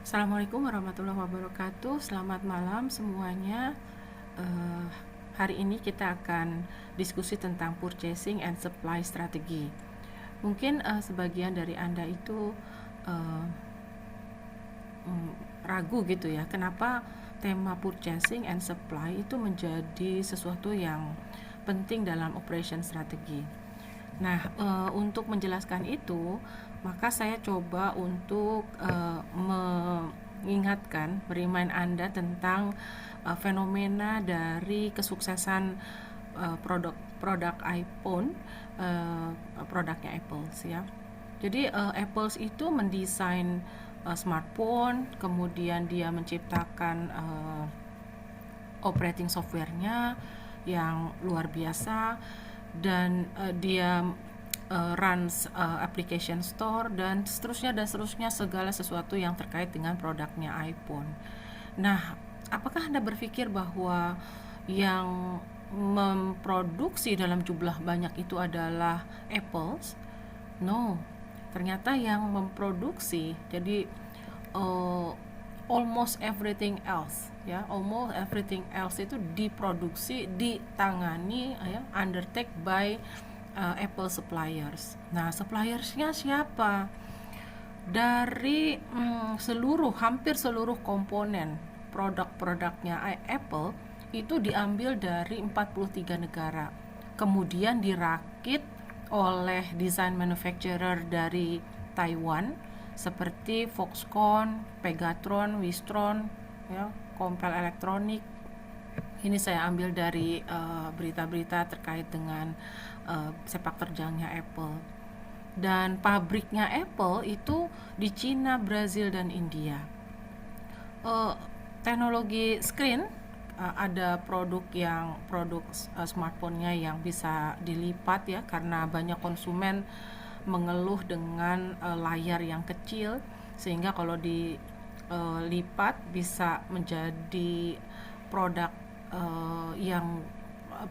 Assalamualaikum warahmatullahi wabarakatuh. Selamat malam semuanya. Eh, Hari ini kita akan diskusi tentang purchasing and supply strategi. Mungkin sebagian dari Anda itu eh, ragu gitu ya, kenapa tema purchasing and supply itu menjadi sesuatu yang penting dalam operation strategi. Nah, untuk menjelaskan itu, maka saya coba untuk mengingatkan, remind Anda tentang fenomena dari kesuksesan produk iPhone, produknya Apple ya. Jadi Apple itu mendesain smartphone, kemudian dia menciptakan operating softwarenya yang luar biasa, dan dia runs application store dan seterusnya segala sesuatu yang terkait dengan produknya iPhone. Nah, apakah Anda berpikir bahwa yang memproduksi dalam jumlah banyak itu adalah Apple? No, ternyata yang memproduksi, jadi uh, almost everything else itu diproduksi, ditangani ya, undertake by Apple suppliers. Nah, suppliersnya siapa? Dari hampir seluruh komponen produk-produknya Apple itu diambil dari 43 negara, kemudian dirakit oleh desain manufacturer dari Taiwan seperti Foxconn, Pegatron, Wistron, ya, Compal Electronic. Ini saya ambil dari berita-berita terkait dengan sepak terjangnya Apple. Dan pabriknya Apple itu di Cina, Brazil, dan India. Teknologi screen, ada produk smartphone-nya yang bisa dilipat ya, karena banyak konsumen mengeluh dengan layar yang kecil, sehingga kalau dilipat bisa menjadi produk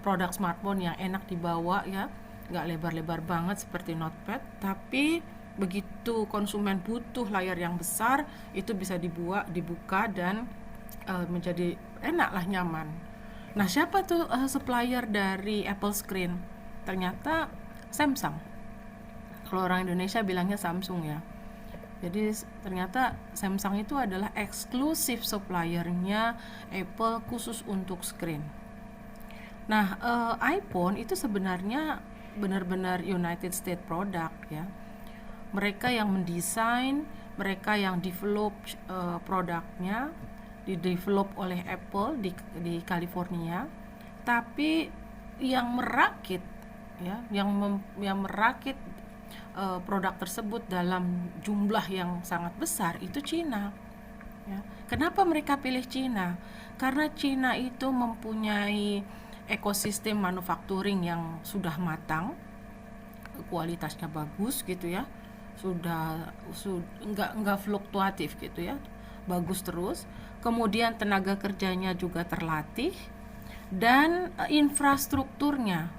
produk smartphone yang enak dibawa ya, nggak lebar-lebar banget seperti notepad, tapi begitu konsumen butuh layar yang besar, itu bisa dibuka dan menjadi enak lah, nyaman. Nah, siapa tuh supplier dari Apple Screen? Ternyata Samsung. Kalau orang Indonesia bilangnya Samsung ya. Jadi ternyata Samsung itu adalah eksklusif suppliernya Apple khusus untuk screen. Nah, iPhone itu sebenarnya benar-benar United States product ya. Mereka yang mendesain, mereka yang develop produknya, didevelop oleh Apple di California, tapi yang merakit ya, yang merakit produk tersebut dalam jumlah yang sangat besar itu Cina. Ya. Kenapa mereka pilih Cina? Karena Cina itu mempunyai ekosistem manufacturing yang sudah matang, kualitasnya bagus gitu ya, sudah nggak fluktuatif gitu ya, bagus terus. Kemudian tenaga kerjanya juga terlatih, dan infrastrukturnya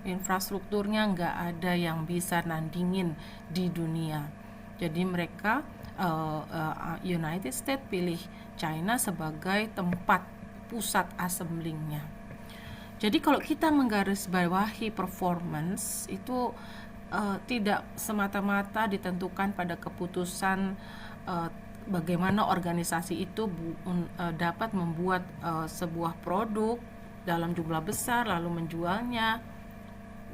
nggak ada yang bisa nandingin di dunia. Jadi mereka United States pilih China sebagai tempat pusat assemblingnya. Jadi kalau kita menggarisbawahi performance itu tidak semata-mata ditentukan pada keputusan bagaimana organisasi itu dapat membuat sebuah produk dalam jumlah besar lalu menjualnya.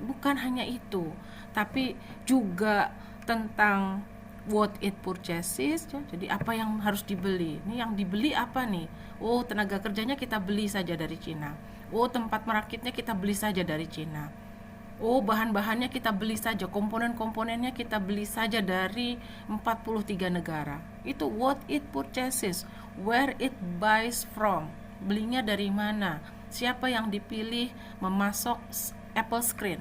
Bukan hanya itu, tapi juga tentang what it purchases ya. Jadi apa yang harus dibeli, ini yang dibeli apa nih? Oh, tenaga kerjanya kita beli saja dari Cina. Oh, tempat merakitnya kita beli saja dari Cina. Oh, bahan-bahannya kita beli saja, komponen-komponennya kita beli saja dari 43 negara. Itu what it purchases, where it buys from, belinya dari mana, siapa yang dipilih memasok Apple Screen.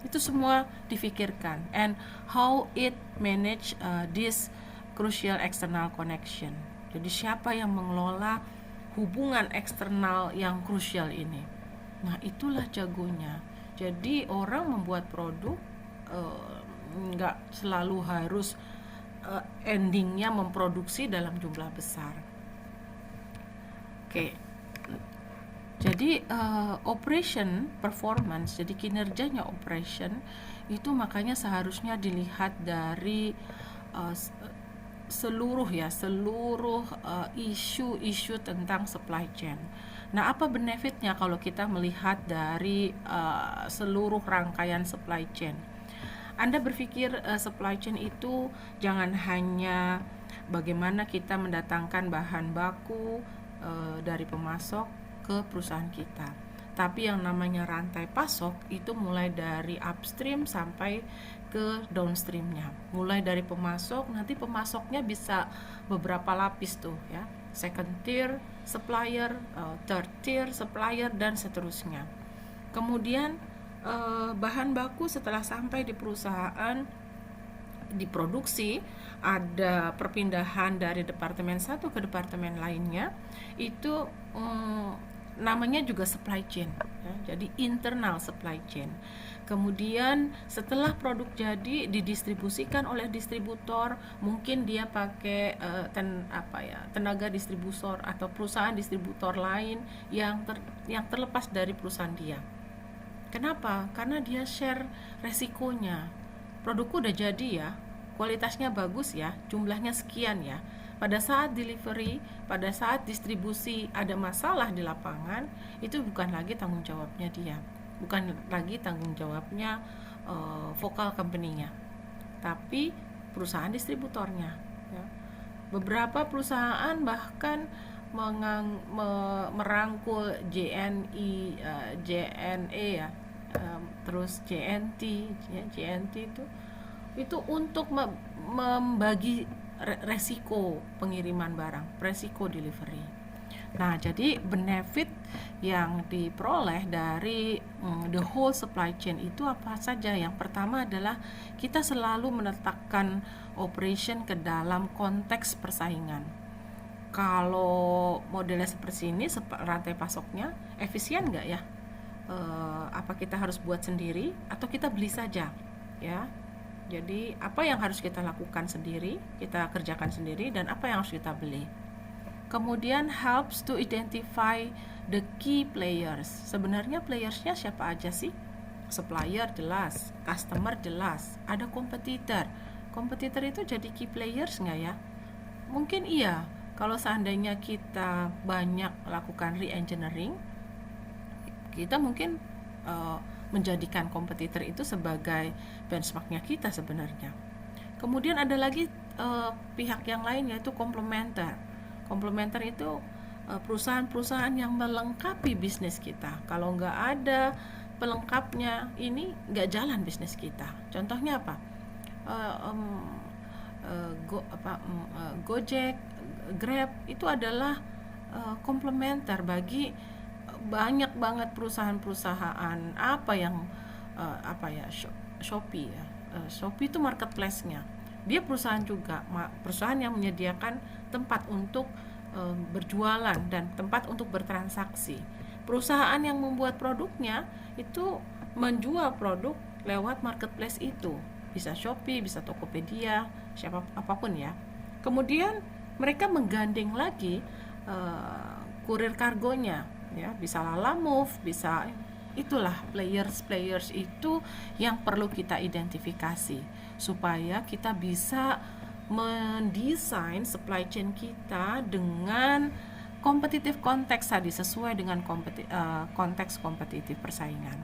Itu semua difikirkan, and how it manage this crucial external connection. Jadi siapa yang mengelola hubungan eksternal yang krusial ini. Nah, itulah jagonya. Jadi orang membuat produk nggak selalu harus endingnya memproduksi dalam jumlah besar. Oke. Jadi operation performance, jadi kinerjanya operation itu makanya seharusnya dilihat dari seluruh isu-isu tentang supply chain. Nah, apa benefitnya kalau kita melihat dari seluruh rangkaian supply chain? Anda berpikir supply chain itu jangan hanya bagaimana kita mendatangkan bahan baku dari pemasok ke perusahaan kita, tapi yang namanya rantai pasok itu mulai dari upstream sampai ke downstreamnya. Mulai dari pemasok, nanti pemasoknya bisa beberapa lapis tuh ya, second tier supplier, third tier supplier, dan seterusnya. Kemudian bahan baku setelah sampai di perusahaan diproduksi, ada perpindahan dari departemen satu ke departemen lainnya, itu namanya juga supply chain ya, jadi internal supply chain. Kemudian setelah produk jadi didistribusikan oleh distributor, mungkin dia pakai tenaga distributor atau perusahaan distributor lain yang terlepas dari perusahaan dia. Kenapa? Karena dia share resikonya. Produkku udah jadi ya, kualitasnya bagus ya, jumlahnya sekian ya. Pada saat delivery, pada saat distribusi ada masalah di lapangan, itu bukan lagi tanggung jawabnya dia, bukan lagi tanggung jawabnya vokal company-nya, tapi perusahaan distributornya ya. Beberapa perusahaan bahkan merangkul JNE ya, terus JNT ya, JNT itu untuk membagi resiko pengiriman barang, resiko delivery. Nah, jadi benefit yang diperoleh dari the whole supply chain itu apa saja? Yang pertama adalah kita selalu meletakkan operation ke dalam konteks persaingan. Kalau modelnya seperti ini, rantai pasoknya efisien nggak ya? Apa kita harus buat sendiri atau kita beli saja ya? Jadi apa yang harus kita lakukan sendiri, kita kerjakan sendiri, dan apa yang harus kita beli. Kemudian helps to identify the key players. Sebenarnya playersnya siapa aja sih? Supplier jelas, customer jelas, ada kompetitor. Kompetitor itu jadi key players nggak ya? Mungkin iya, kalau seandainya kita banyak lakukan re-engineering, kita mungkin menjadikan kompetitor itu sebagai benchmarknya kita sebenarnya. Kemudian ada lagi pihak yang lain, yaitu komplementer. Komplementer itu perusahaan-perusahaan yang melengkapi bisnis kita. Kalau nggak ada pelengkapnya, ini nggak jalan bisnis kita. Contohnya apa? Gojek, Grab itu adalah komplementer bagi banyak banget perusahaan-perusahaan Shopee ya. Shopee itu marketplace-nya. Dia perusahaan juga, perusahaan yang menyediakan tempat untuk berjualan dan tempat untuk bertransaksi. Perusahaan yang membuat produknya itu menjual produk lewat marketplace itu. Bisa Shopee, bisa Tokopedia, apapun ya. Kemudian mereka menggandeng lagi kurir kargonya ya, bisa Lalamove, bisa, itulah players itu yang perlu kita identifikasi supaya kita bisa mendesain supply chain kita dengan kompetitif konteks tadi, sesuai dengan konteks kompetitif persaingan.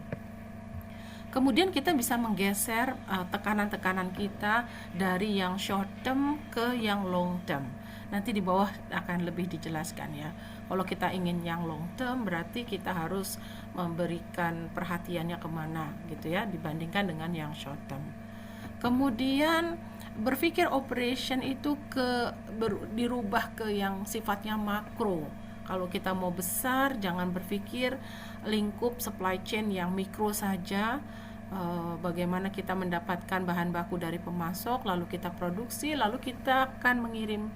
Kemudian kita bisa menggeser tekanan-tekanan kita dari yang short term ke yang long term. Nanti di bawah akan lebih dijelaskan ya. Kalau kita ingin yang long term, berarti kita harus memberikan perhatiannya kemana gitu ya, dibandingkan dengan yang short term. Kemudian berpikir operation itu dirubah ke yang sifatnya makro. Kalau kita mau besar, jangan berpikir lingkup supply chain yang mikro saja. Bagaimana kita mendapatkan bahan baku dari pemasok, lalu kita produksi, lalu kita akan mengirim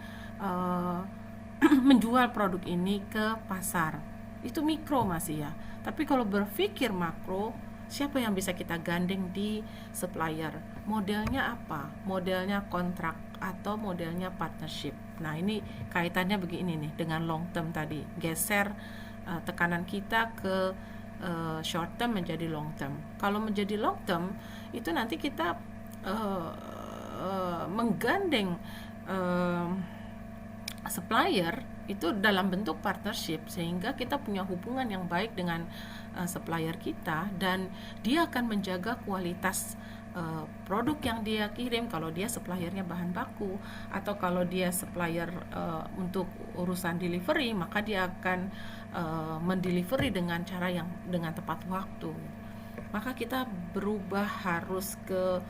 menjual produk ini ke pasar. Itu mikro masih ya. Tapi kalau berpikir makro, siapa yang bisa kita gandeng di supplier? Modelnya apa? Modelnya kontrak atau modelnya partnership. Nah, ini kaitannya begini nih dengan long term tadi, geser tekanan kita ke short term menjadi long term. Kalau menjadi long term itu nanti kita menggandeng supplier itu dalam bentuk partnership, sehingga kita punya hubungan yang baik dengan supplier kita, dan dia akan menjaga kualitas produk yang dia kirim. Kalau dia suppliernya bahan baku, atau kalau dia supplier untuk urusan delivery, maka dia akan mendelivery dengan cara yang dengan tepat waktu. Maka kita berubah harus ke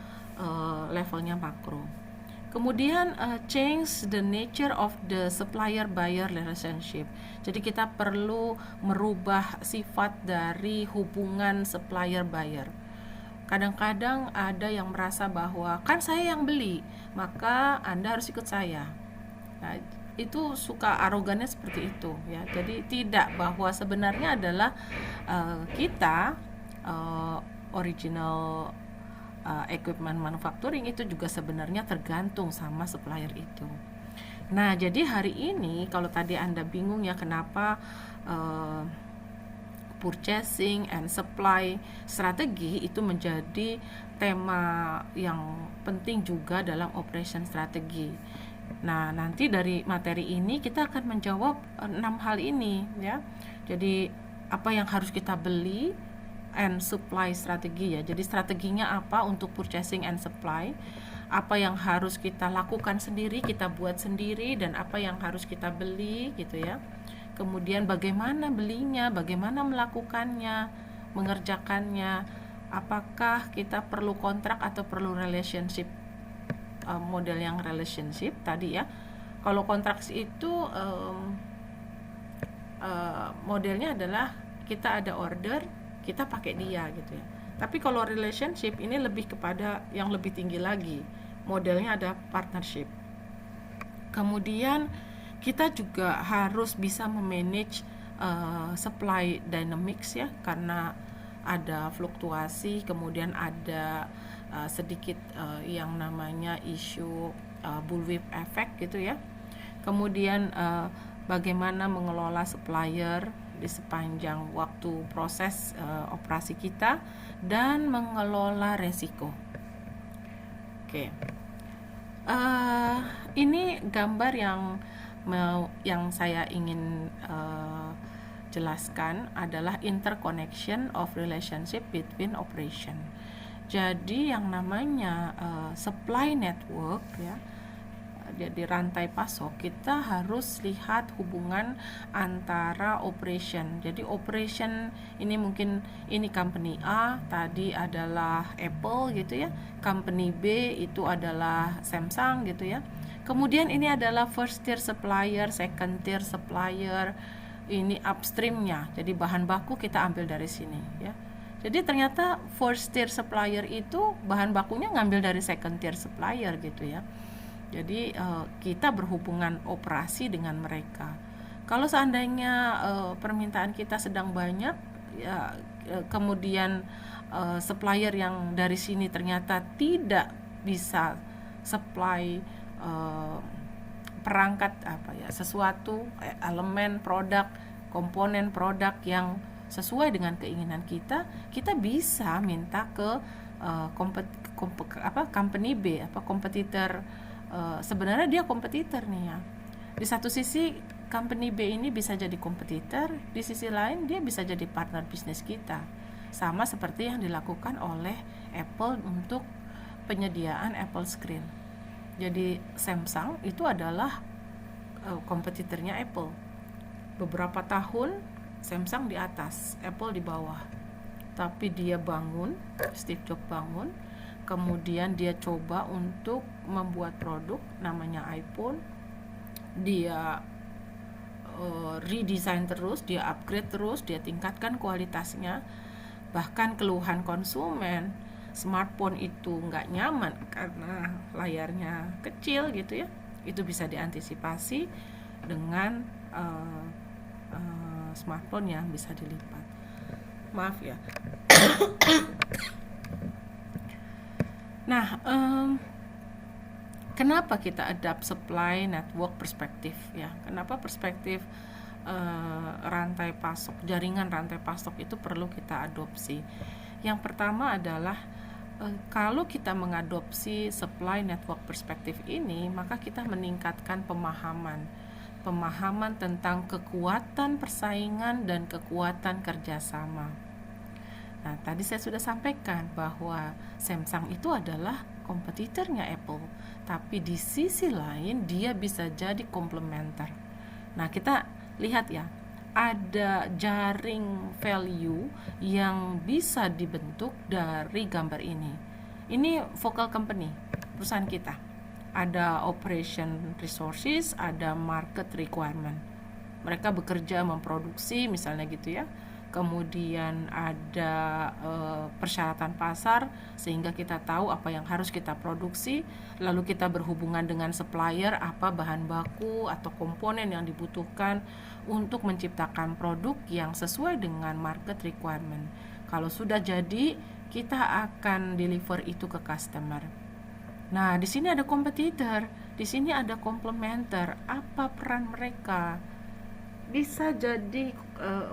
levelnya makro. Kemudian change the nature of the supplier-buyer relationship. Jadi kita perlu merubah sifat dari hubungan supplier-buyer. Kadang-kadang ada yang merasa bahwa kan saya yang beli, maka Anda harus ikut saya. Nah, itu suka arogannya seperti itu ya. Jadi tidak, bahwa sebenarnya adalah kita original equipment manufacturing itu juga sebenarnya tergantung sama supplier itu. Nah, jadi hari ini kalau tadi Anda bingung ya kenapa purchasing and supply strategi itu menjadi tema yang penting juga dalam operation strategi. Nah, nanti dari materi ini kita akan menjawab 6 hal ini ya. Jadi apa yang harus kita beli and supply strategi ya. Jadi strateginya apa untuk purchasing and supply, apa yang harus kita lakukan sendiri, kita buat sendiri, dan apa yang harus kita beli gitu ya. Kemudian bagaimana belinya, bagaimana melakukannya, mengerjakannya, apakah kita perlu kontrak atau perlu relationship, model yang relationship tadi ya. Kalau kontrak itu modelnya adalah kita ada order, kita pakai dia gitu ya. Tapi kalau relationship ini lebih kepada yang lebih tinggi lagi, modelnya ada partnership. Kemudian kita juga harus bisa memanage supply dynamics ya, karena ada fluktuasi, kemudian ada sedikit yang namanya isu bullwhip effect gitu ya. Kemudian bagaimana mengelola supplier di sepanjang waktu proses operasi kita, dan mengelola resiko. Oke. Ini gambar yang saya ingin jelaskan adalah interconnection of relationship between operation. Jadi yang namanya supply network ya, di rantai pasok, kita harus lihat hubungan antara operation. Jadi operation ini mungkin ini company A tadi adalah Apple gitu ya, company B itu adalah Samsung gitu ya. Kemudian ini adalah first tier supplier, second tier supplier, ini upstreamnya. Jadi bahan baku kita ambil dari sini ya. Jadi ternyata first tier supplier itu bahan bakunya ngambil dari second tier supplier gitu ya. Jadi kita berhubungan operasi dengan mereka. Kalau seandainya permintaan kita sedang banyak ya, kemudian supplier yang dari sini ternyata tidak bisa supply perangkat sesuatu elemen produk, komponen produk yang sesuai dengan keinginan kita bisa minta ke company B, kompetitor. Sebenarnya dia kompetitor nih ya. Di satu sisi company B ini bisa jadi kompetitor, di sisi lain dia bisa jadi partner bisnis kita. Sama seperti yang dilakukan oleh Apple untuk penyediaan Apple Screen. Jadi Samsung itu adalah kompetitornya Apple. Beberapa tahun Samsung di atas, Apple di bawah. Tapi dia bangun, Steve Jobs bangun, kemudian dia coba untuk membuat produk namanya iPhone. Dia redesign terus, dia upgrade terus, dia tingkatkan kualitasnya. Bahkan keluhan konsumen, smartphone itu nggak nyaman karena layarnya kecil gitu ya, itu bisa diantisipasi dengan smartphone yang bisa dilipat. Maaf ya. Nah, Kenapa kita adapt supply network perspektif ya? Kenapa perspektif rantai pasok, jaringan rantai pasok itu perlu kita adopsi? Yang pertama adalah kalau kita mengadopsi supply network perspektif ini, maka kita meningkatkan pemahaman tentang kekuatan persaingan dan kekuatan kerjasama. Nah, tadi saya sudah sampaikan bahwa Samsung itu adalah kompetitornya Apple, tapi di sisi lain dia bisa jadi komplementer. Nah, kita lihat ya, ada jaring value yang bisa dibentuk dari gambar ini. Ini focal company, perusahaan kita. Ada operation resources, ada market requirement. Mereka bekerja memproduksi misalnya gitu ya. Kemudian ada persyaratan pasar sehingga kita tahu apa yang harus kita produksi, lalu kita berhubungan dengan supplier apa bahan baku atau komponen yang dibutuhkan untuk menciptakan produk yang sesuai dengan market requirement. Kalau sudah jadi, kita akan deliver itu ke customer. Nah, di sini ada kompetitor, di sini ada komplementer. Apa peran mereka? Bisa jadi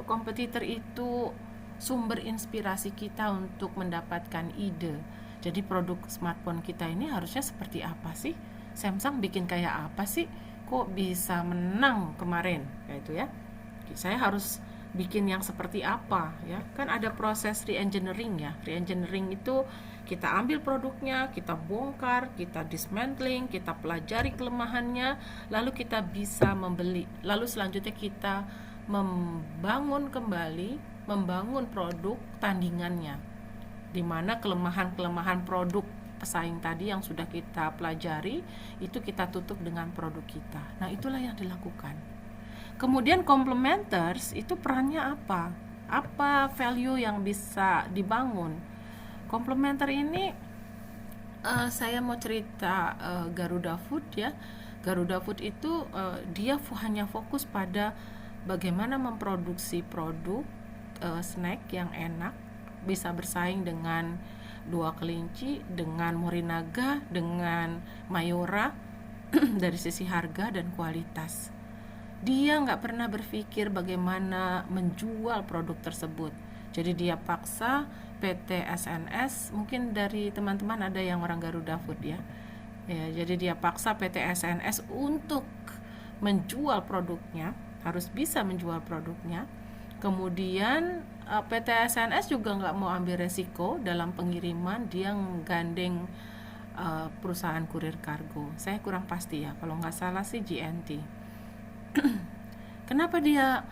kompetitor itu sumber inspirasi kita untuk mendapatkan ide. Jadi produk smartphone kita ini harusnya seperti apa sih? Samsung bikin kayak apa sih? Kok bisa menang kemarin? Kayak itu ya. Saya harus bikin yang seperti apa ya? Kan ada proses re-engineering ya. Re-engineering itu kita ambil produknya, kita bongkar, kita dismantling, kita pelajari kelemahannya, lalu kita bisa membeli. Lalu selanjutnya kita membangun kembali, membangun produk tandingannya, di mana kelemahan-kelemahan produk pesaing tadi yang sudah kita pelajari, itu kita tutup dengan produk kita. Nah, itulah yang dilakukan. Kemudian complementers itu perannya apa? Apa value yang bisa dibangun? Komplementer ini saya mau cerita Garuda Food ya. Garuda Food itu dia hanya fokus pada bagaimana memproduksi produk snack yang enak, bisa bersaing dengan Dua Kelinci, dengan Morinaga, dengan Mayora dari sisi harga dan kualitas. Dia nggak pernah berpikir bagaimana menjual produk tersebut. Jadi dia paksa PT SNS, mungkin dari teman-teman ada yang orang Garuda Food ya. Jadi dia paksa PT SNS untuk menjual produknya, harus bisa menjual produknya. Kemudian PT SNS juga nggak mau ambil resiko dalam pengiriman, dia gandeng perusahaan kurir kargo. Saya kurang pasti ya, kalau nggak salah sih GNT. Kenapa dia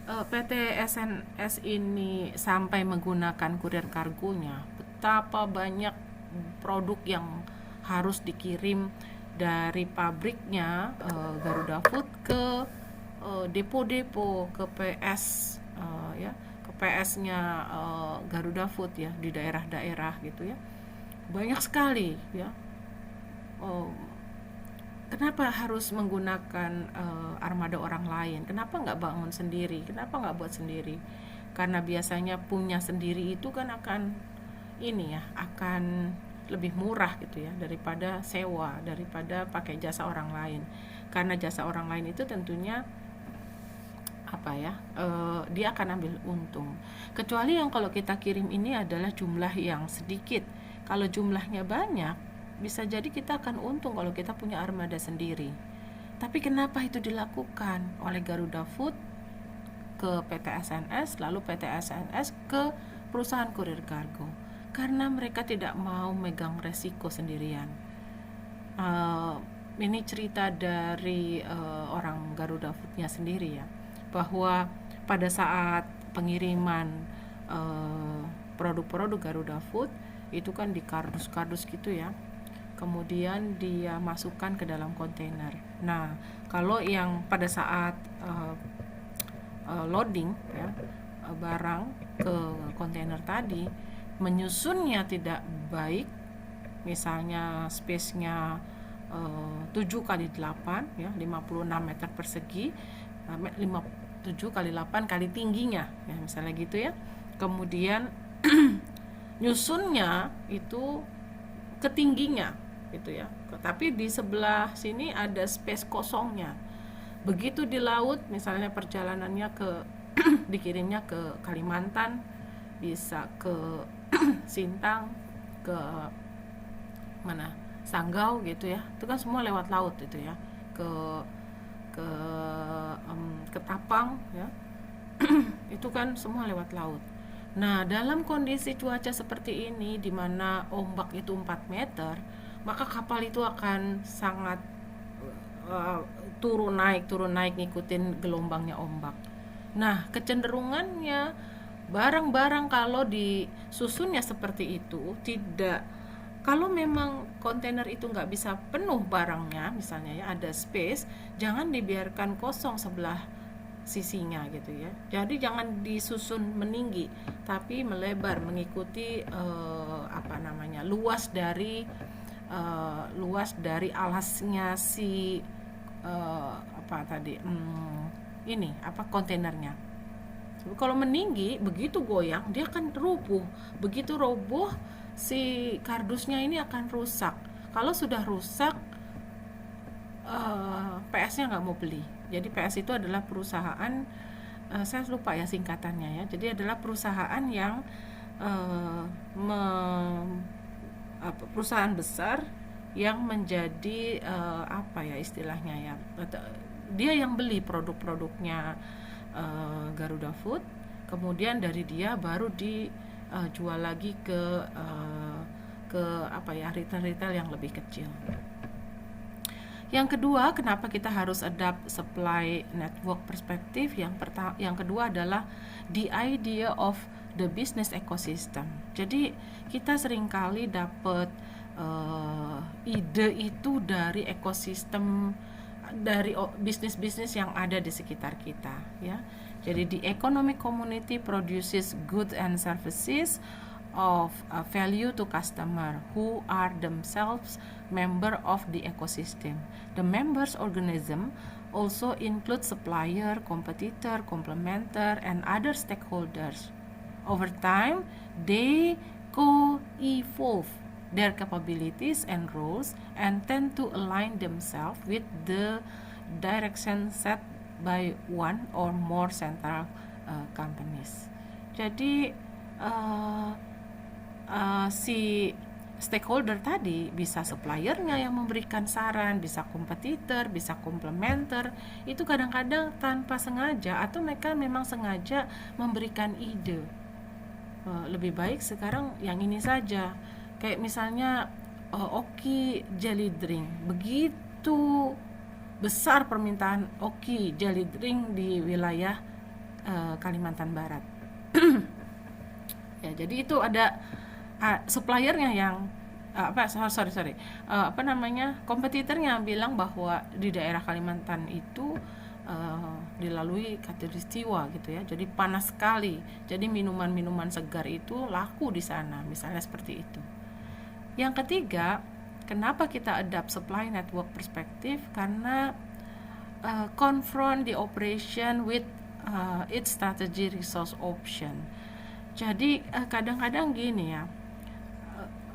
PT SNS ini sampai menggunakan kurir kargonya? Betapa banyak produk yang harus dikirim dari pabriknya Garuda Food ke depo-depo, ke PS ya, ke PS-nya Garuda Food ya, di daerah-daerah gitu ya. Banyak sekali ya. Kenapa harus menggunakan armada orang lain? Kenapa nggak bangun sendiri? Kenapa nggak buat sendiri? Karena biasanya punya sendiri itu kan akan ini ya, akan lebih murah gitu ya daripada sewa, daripada pakai jasa orang lain. Karena jasa orang lain itu tentunya apa ya, dia akan ambil untung. Kecuali yang kalau kita kirim ini adalah jumlah yang sedikit. Kalau jumlahnya banyak, bisa jadi kita akan untung kalau kita punya armada sendiri. Tapi kenapa itu dilakukan oleh Garuda Food ke PT SNS, lalu PT SNS ke perusahaan kurir kargo? Karena mereka tidak mau megang resiko sendirian. Ini cerita dari orang Garuda Foodnya sendiri ya, bahwa pada saat pengiriman produk-produk Garuda Food itu kan di kardus-kardus gitu ya, kemudian dia masukkan ke dalam kontainer. Nah, kalau yang pada saat loading ya, barang ke kontainer tadi, menyusunnya tidak baik, misalnya space-nya 7x8 ya, 56 meter persegi, 7x8 kali tingginya ya, misalnya gitu ya. Kemudian nyusunnya itu ketingginya gitu ya. Tapi di sebelah sini ada space kosongnya. Begitu di laut, misalnya perjalanannya ke dikirimnya ke Kalimantan, bisa ke Sintang, ke mana, Sanggau gitu ya, itu kan semua lewat laut itu ya, ke ke ke Tapang ya, itu kan semua lewat laut. Nah, dalam kondisi cuaca seperti ini di mana ombak itu 4 meter, maka kapal itu akan sangat uh, turun naik ngikutin gelombangnya ombak. Nah, kecenderungannya barang-barang kalau disusunnya seperti itu tidak, kalau memang kontainer itu nggak bisa penuh barangnya, misalnya ya ada space, jangan dibiarkan kosong sebelah sisinya gitu ya. Jadi jangan disusun meninggi, tapi melebar mengikuti luas dari alasnya si ini kontainernya. Kalau meninggi begitu goyang dia akan rubuh. Begitu roboh si kardusnya ini akan rusak. Kalau sudah rusak PS-nya nggak mau beli. Jadi PS itu adalah perusahaan, saya lupa ya singkatannya ya. Jadi adalah perusahaan yang perusahaan besar yang menjadi apa ya istilahnya ya. Dia yang beli produk-produknya Garuda Food, kemudian dari dia baru dijual lagi ke retail-retail yang lebih kecil. Yang kedua, kenapa kita harus adapt supply network perspektif? Yang kedua adalah the idea of the business ecosystem. Jadi kita seringkali dapat ide itu dari ekosistem, dari bisnis-bisnis yang ada di sekitar kita ya. Jadi the economic community produces goods and services of value to customer who are themselves member of the ecosystem. The members organism also include supplier, competitor, complementer, and other stakeholders. Over time, they co-evolve their capabilities and roles and tend to align themselves with the direction set by one or more central companies. Jadi si stakeholder tadi bisa suppliernya yang memberikan saran, bisa kompetitor, bisa komplementer. Itu kadang-kadang tanpa sengaja atau mereka memang sengaja memberikan ide. Lebih baik sekarang yang ini saja. Kayak misalnya Oki jelly drink, begitu besar permintaan Oki jelly drink di wilayah Kalimantan Barat. Ya, jadi itu ada suppliernya yang kompetitornya bilang bahwa di daerah Kalimantan itu dilalui khatulistiwa gitu ya, jadi panas sekali, jadi minuman-minuman segar itu laku di sana, misalnya seperti itu. Yang ketiga, kenapa kita adapt supply network perspektif? Karena confront the operation with its strategy resource option. Jadi kadang-kadang gini ya,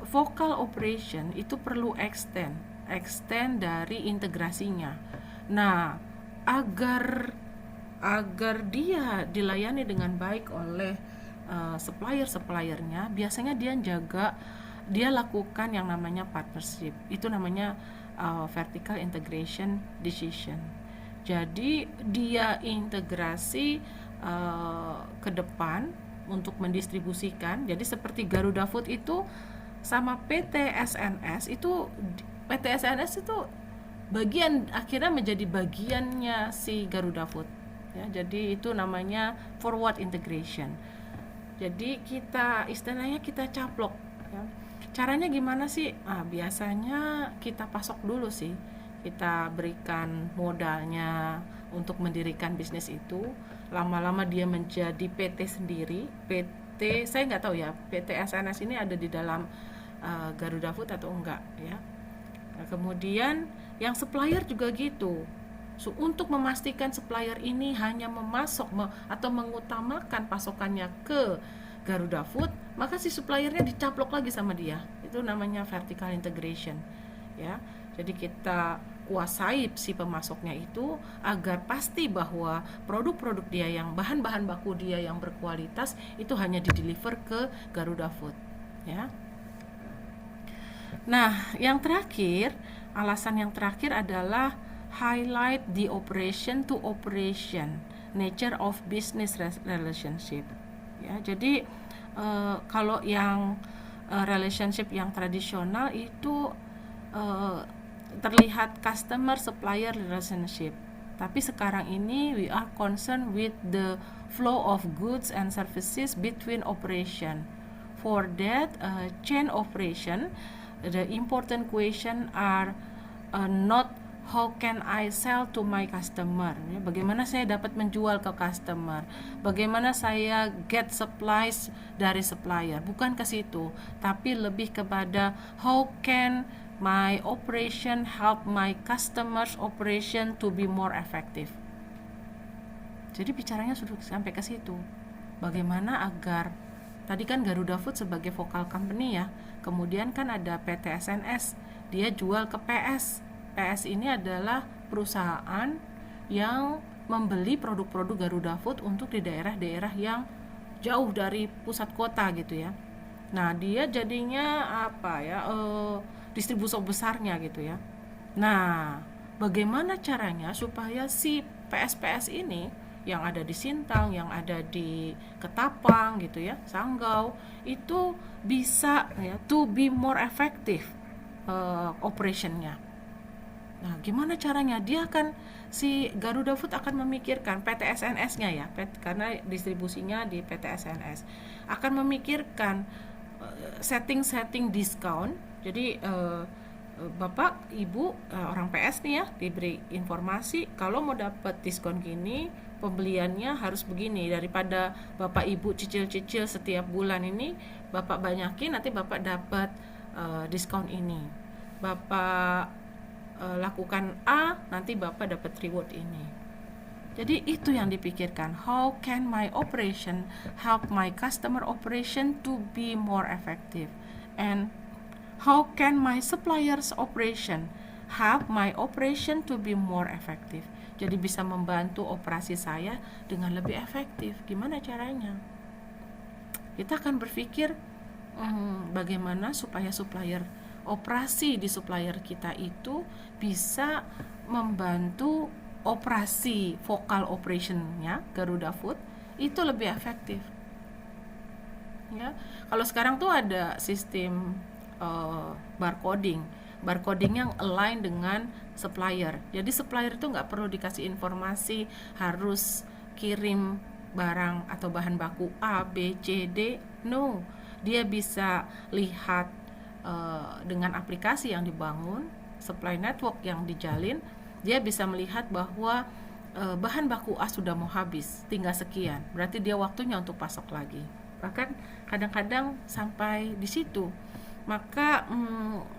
vocal operation itu perlu extend dari integrasinya. Nah, agar dia dilayani dengan baik oleh suppliernya, biasanya dia lakukan yang namanya partnership. Itu namanya vertical integration decision. Jadi dia integrasi ke depan untuk mendistribusikan. Jadi seperti Garuda Food itu sama PT SNS itu bagian akhirnya menjadi bagiannya si Garuda Food ya. Jadi itu namanya forward integration. Jadi istilahnya kita caplok ya. Caranya gimana sih? Biasanya kita pasok dulu sih, kita berikan modalnya untuk mendirikan bisnis itu. Lama-lama dia menjadi PT sendiri. PT saya nggak tahu ya, PT SNS ini ada di dalam Garuda Food atau enggak ya. Nah, kemudian yang supplier juga gitu. Untuk memastikan supplier ini hanya memasok atau mengutamakan pasokannya ke Garuda Food, maka si suppliernya dicaplok lagi sama dia. Itu namanya vertical integration. ya. Jadi kita kuasai si pemasoknya itu agar pasti bahwa produk-produk dia yang bahan-bahan baku dia yang berkualitas itu hanya dideliver ke Garuda Food, ya. Nah, yang terakhir, alasan yang terakhir adalah highlight the operation to operation nature of business relationship. Ya, jadi kalau yang relationship yang tradisional itu terlihat customer supplier relationship. Tapi sekarang ini we are concerned with the flow of goods and services between operation. For that chain operation, the important question are not how can I sell to my customer, ya, bagaimana saya dapat menjual ke customer, bagaimana saya get supplies dari supplier, bukan ke situ, tapi lebih kepada how can my operation help my customers operation to be more effective. Jadi bicaranya sudah sampai ke situ. Bagaimana agar tadi kan Garuda Food sebagai vokal company ya. Kemudian kan ada PT SNS, dia jual ke PS. PS ini adalah perusahaan yang membeli produk-produk Garuda Food untuk di daerah-daerah yang jauh dari pusat kota gitu ya. Nah, dia jadinya apa ya? Distribusi besarnya gitu ya. Nah, bagaimana caranya supaya si PS-PS ini yang ada di Sintang, yang ada di Ketapang gitu ya, Sanggau, itu bisa ya to be more effective operationnya. Nah, gimana caranya? Dia akan si Garuda Food akan memikirkan PT SNS-nya ya, karena distribusinya di PT SNS akan memikirkan setting diskon. Jadi Bapak, Ibu, orang PS nih ya, diberi informasi kalau mau dapat diskon gini, pembeliannya harus begini. Daripada Bapak Ibu cicil-cicil setiap bulan ini, Bapak banyakin, nanti Bapak dapat diskon ini. Bapak lakukan A, nanti Bapak dapat reward ini. Jadi itu yang dipikirkan, how can my operation help my customer operation to be more effective, and how can my suppliers operation help my operation to be more effective. Jadi bisa membantu operasi saya dengan lebih efektif. Gimana caranya? Kita akan berpikir bagaimana supaya supplier operasi di supplier kita itu bisa membantu operasi vokal operationnya Garuda Food itu lebih efektif. Ya, kalau sekarang tuh ada sistem barcoding yang align dengan supplier. Jadi supplier itu nggak perlu dikasih informasi harus kirim barang atau bahan baku A, B, C, D. No, dia bisa lihat dengan aplikasi yang dibangun, supply network yang dijalin, dia bisa melihat bahwa bahan baku A sudah mau habis, tinggal sekian. Berarti dia waktunya untuk pasok lagi. Bahkan kadang-kadang sampai di situ. Maka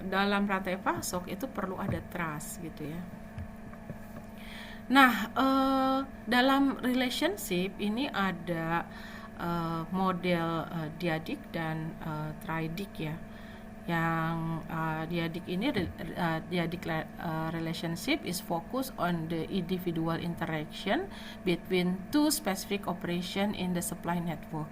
dalam rantai pasok itu perlu ada trust gitu ya. Nah, dalam relationship ini ada model diadik dan triadik ya. Yang diadik ini relationship is focused on the individual interaction between two specific operation in the supply network.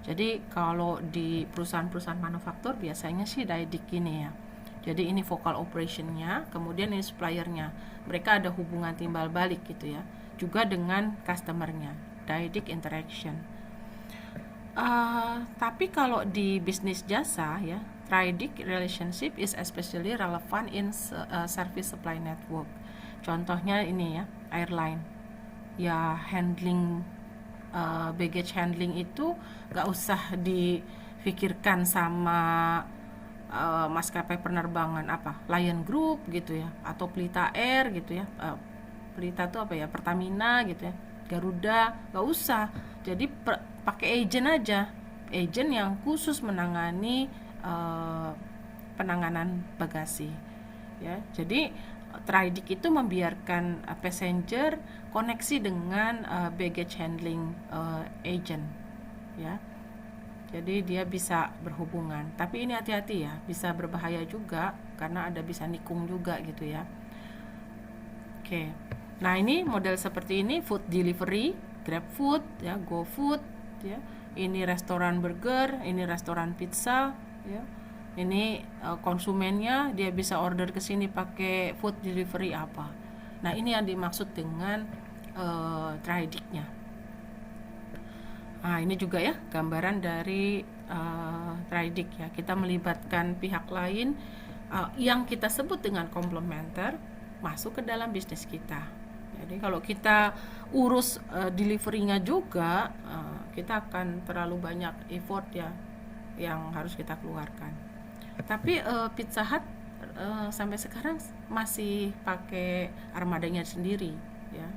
Jadi kalau di perusahaan-perusahaan manufaktur biasanya sih diadik ini ya. Jadi ini vokal operationnya, kemudian ini suppliernya. Mereka ada hubungan timbal balik gitu ya. Juga dengan customernya, diadik interaction. Tapi kalau di bisnis jasa ya, triadic relationship is especially relevant in service supply network. Contohnya ini ya, airline. Ya handling baggage handling itu gak usah dipikirkan sama maskapai penerbangan apa Lion Group gitu ya, atau Pelita Air gitu ya, Pelita itu apa ya, Pertamina gitu ya, Garuda, gak usah. Jadi pakai agent aja, agent yang khusus menangani penanganan bagasi ya. Jadi triadic itu membiarkan passenger koneksi dengan baggage handling agent ya. Jadi dia bisa berhubungan. Tapi ini hati-hati ya, bisa berbahaya juga karena ada bisa nikung juga gitu ya. Oke. Nah, ini model seperti ini food delivery, GrabFood ya, GoFood ya. Ini restoran burger, ini restoran pizza ya. Ini konsumennya dia bisa order ke sini pakai food delivery apa. Nah, ini yang dimaksud dengan tradingnya. Nah, ini juga ya gambaran dari trading ya. Kita melibatkan pihak lain yang kita sebut dengan komplementer masuk ke dalam bisnis kita. Jadi kalau kita urus delivery-nya juga, kita akan terlalu banyak effort ya yang harus kita keluarkan. Tapi Pizza Hut sampai sekarang masih pakai armadanya sendiri ya.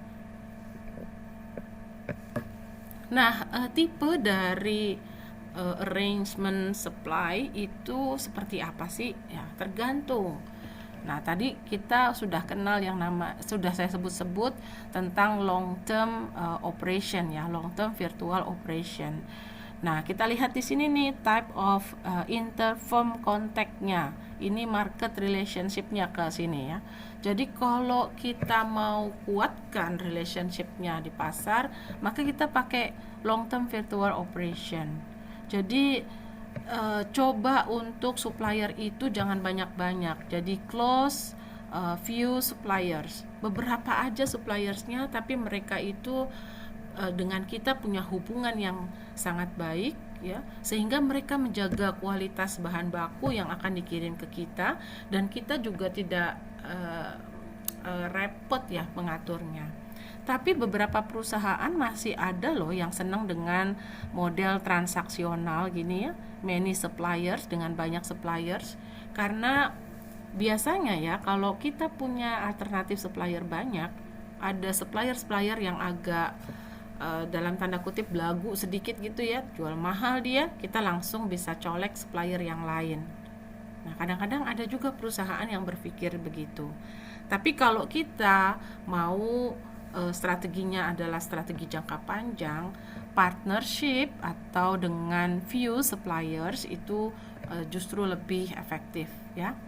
Nah, tipe dari arrangement supply itu seperti apa sih? Ya, tergantung. Nah, tadi kita sudah kenal yang sudah saya sebut-sebut tentang long term operation ya, long term virtual operation. Nah, kita lihat di sini nih type of interfirm contact-nya. Ini market relationship-nya ke sini ya. Jadi kalau kita mau kuatkan relationship-nya di pasar, maka kita pakai long term virtual operation. Jadi coba untuk supplier itu jangan banyak-banyak. Jadi close few suppliers. Beberapa aja suppliersnya, tapi mereka itu dengan kita punya hubungan yang sangat baik ya, sehingga mereka menjaga kualitas bahan baku yang akan dikirim ke kita, dan kita juga tidak repot ya mengaturnya. Tapi beberapa perusahaan masih ada loh yang senang dengan model transaksional gini ya, many suppliers, dengan banyak suppliers. Karena biasanya ya kalau kita punya alternatif supplier banyak, ada supplier yang agak dalam tanda kutip belagu sedikit gitu ya, jual mahal dia, kita langsung bisa colek supplier yang lain. Nah, kadang-kadang ada juga perusahaan yang berpikir begitu. Tapi kalau kita mau strateginya adalah strategi jangka panjang, partnership atau dengan few suppliers itu justru lebih efektif ya.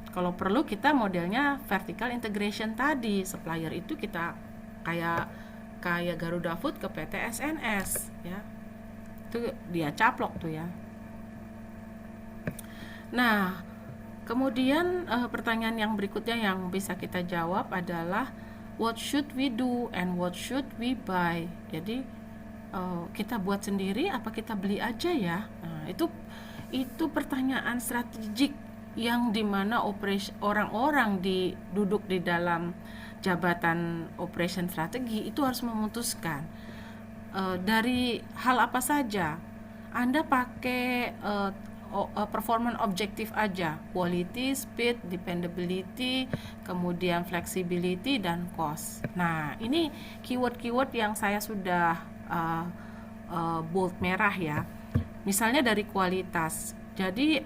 Kalau perlu kita modelnya vertical integration tadi, supplier itu kita kayak Garuda Food ke PT SNS ya. Itu dia caplok tuh ya. Nah, kemudian pertanyaan yang berikutnya yang bisa kita jawab adalah what should we do and what should we buy. Jadi kita buat sendiri apa kita beli aja ya. Nah, itu pertanyaan strategik yang dimana orang-orang duduk di dalam jabatan operation strategi itu harus memutuskan dari hal apa saja. Anda pakai performance objektif aja, quality, speed, dependability, kemudian flexibility dan cost. Nah, ini keyword-keyword yang saya sudah bold merah ya. Misalnya dari kualitas. Jadi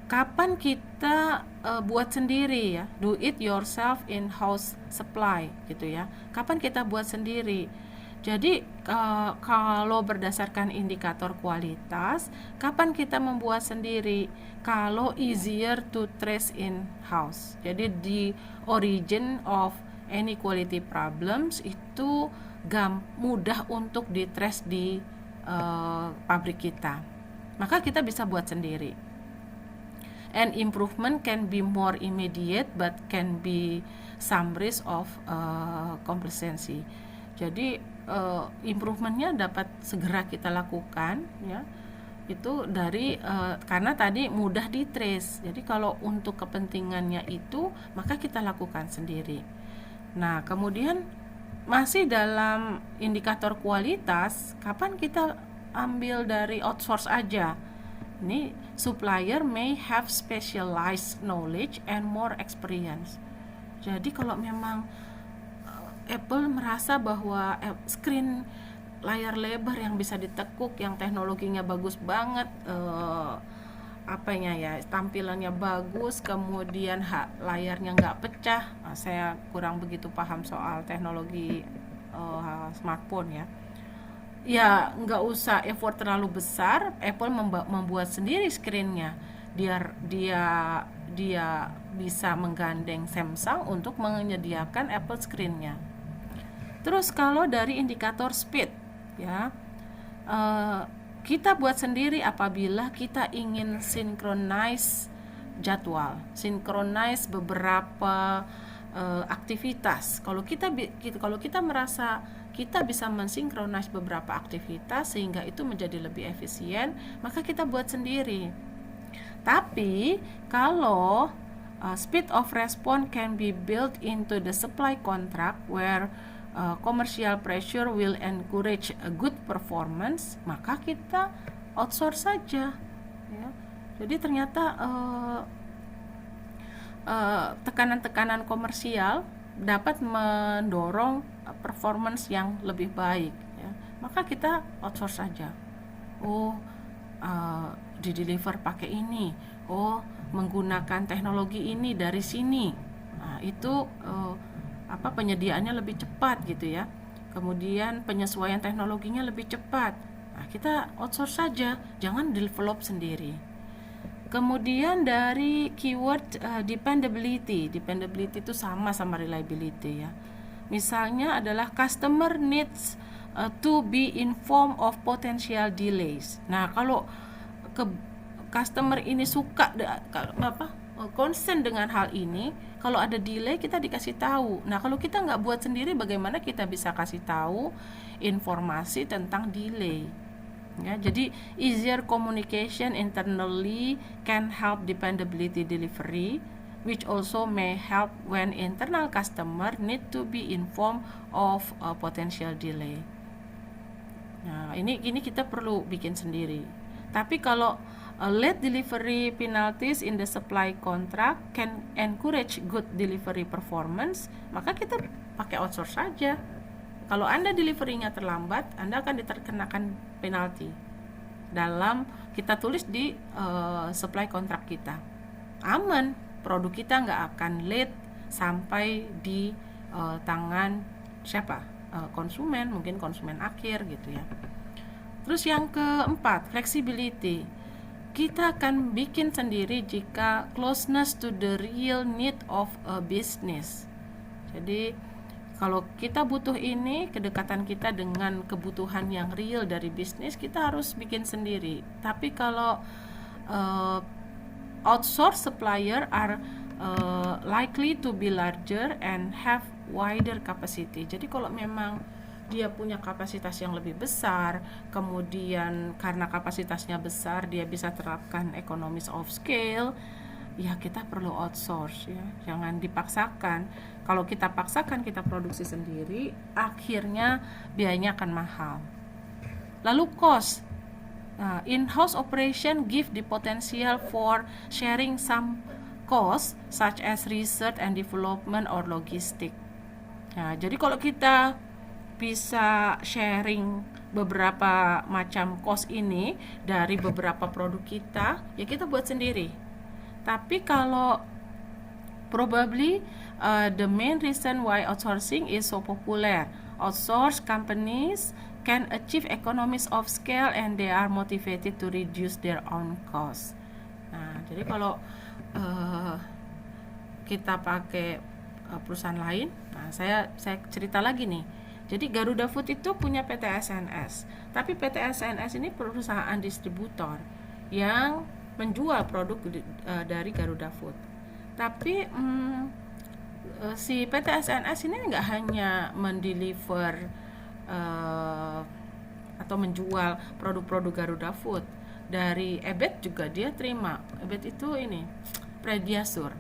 kapan kita buat sendiri ya, do it yourself in-house supply gitu ya. Kapan kita buat sendiri? Jadi kalau berdasarkan indikator kualitas, kapan kita membuat sendiri? Kalau easier to trace in-house. Jadi the origin of any quality problems itu mudah untuk di-trace di pabrik kita. Maka kita bisa buat sendiri. And improvement can be more immediate but can be some risk of complacency. Jadi improvementnya dapat segera kita lakukan ya, itu dari karena tadi mudah di trace. Jadi kalau untuk kepentingannya itu maka kita lakukan sendiri. Nah, kemudian masih dalam indikator kualitas, kapan kita ambil dari outsource aja? Ini supplier may have specialized knowledge and more experience. Jadi kalau memang Apple merasa bahwa screen layar lebar yang bisa ditekuk, yang teknologinya bagus banget, tampilannya bagus, kemudian layarnya nggak pecah. Saya kurang begitu paham soal teknologi smartphone ya. ya nggak usah effort terlalu besar. Apple membuat sendiri screen-nya. Dia bisa menggandeng Samsung untuk menyediakan Apple screen-nya. Terus kalau dari indikator speed, ya, kita buat sendiri apabila kita ingin synchronize jadwal, synchronize beberapa aktivitas. Kalau kita merasa kita bisa mensinkronis beberapa aktivitas sehingga itu menjadi lebih efisien, maka kita buat sendiri. Tapi kalau speed of response can be built into the supply contract where commercial pressure will encourage a good performance, maka kita outsource saja, ya. Jadi ternyata tekanan-tekanan komersial dapat mendorong performance yang lebih baik, ya. Maka kita outsource saja. Di deliver pakai ini, menggunakan teknologi ini dari sini. Nah, itu penyediaannya lebih cepat gitu ya. Kemudian penyesuaian teknologinya lebih cepat. Nah, kita outsource saja, jangan develop sendiri. Kemudian dari keyword dependability itu sama reliability, ya. Misalnya adalah customer needs to be informed of potential delays. Nah, kalau customer ini suka concern dengan hal ini, kalau ada delay kita dikasih tahu. Nah, kalau kita nggak buat sendiri, bagaimana kita bisa kasih tahu informasi tentang delay? Ya, jadi easier communication internally can help dependability delivery, which also may help when internal customer need to be informed of potential delay. Nah, ini kita perlu bikin sendiri. Tapi kalau late delivery penalties in the supply contract can encourage good delivery performance, maka kita pakai outsource saja. Kalau Anda deliverynya terlambat, Anda akan dikenakan penalti. Kita tulis di supply contract kita. Aman, produk kita nggak akan late sampai di tangan siapa? Konsumen, mungkin konsumen akhir gitu ya. Terus yang keempat, flexibility. Kita akan bikin sendiri jika closeness to the real need of a business. Jadi kalau kita butuh ini, kedekatan kita dengan kebutuhan yang real dari bisnis, kita harus bikin sendiri. Tapi kalau outsource supplier are likely to be larger and have wider capacity. Jadi kalau memang dia punya kapasitas yang lebih besar, kemudian karena kapasitasnya besar dia bisa terapkan economies of scale, ya kita perlu outsource, ya. Jangan dipaksakan. Kalau kita paksakan kita produksi sendiri, akhirnya biayanya akan mahal. Lalu cost. In-house operation give the potential for sharing some cost such as research and development or logistic. Nah, jadi kalau kita bisa sharing beberapa macam cost ini dari beberapa produk kita, ya kita buat sendiri. Tapi kalau probably the main reason why outsourcing is so popular, outsource companies can achieve economies of scale and they are motivated to reduce their own cost. Nah, jadi kalau kita pakai perusahaan lain, nah saya cerita lagi nih. Jadi Garuda Food itu punya PT SNS, tapi PT SNS ini perusahaan distributor yang menjual produk dari Garuda Food. Tapi si PT SNS ini nggak hanya mendeliver atau menjual produk-produk Garuda Food, dari EBET juga dia terima. EBET itu ini Prediasur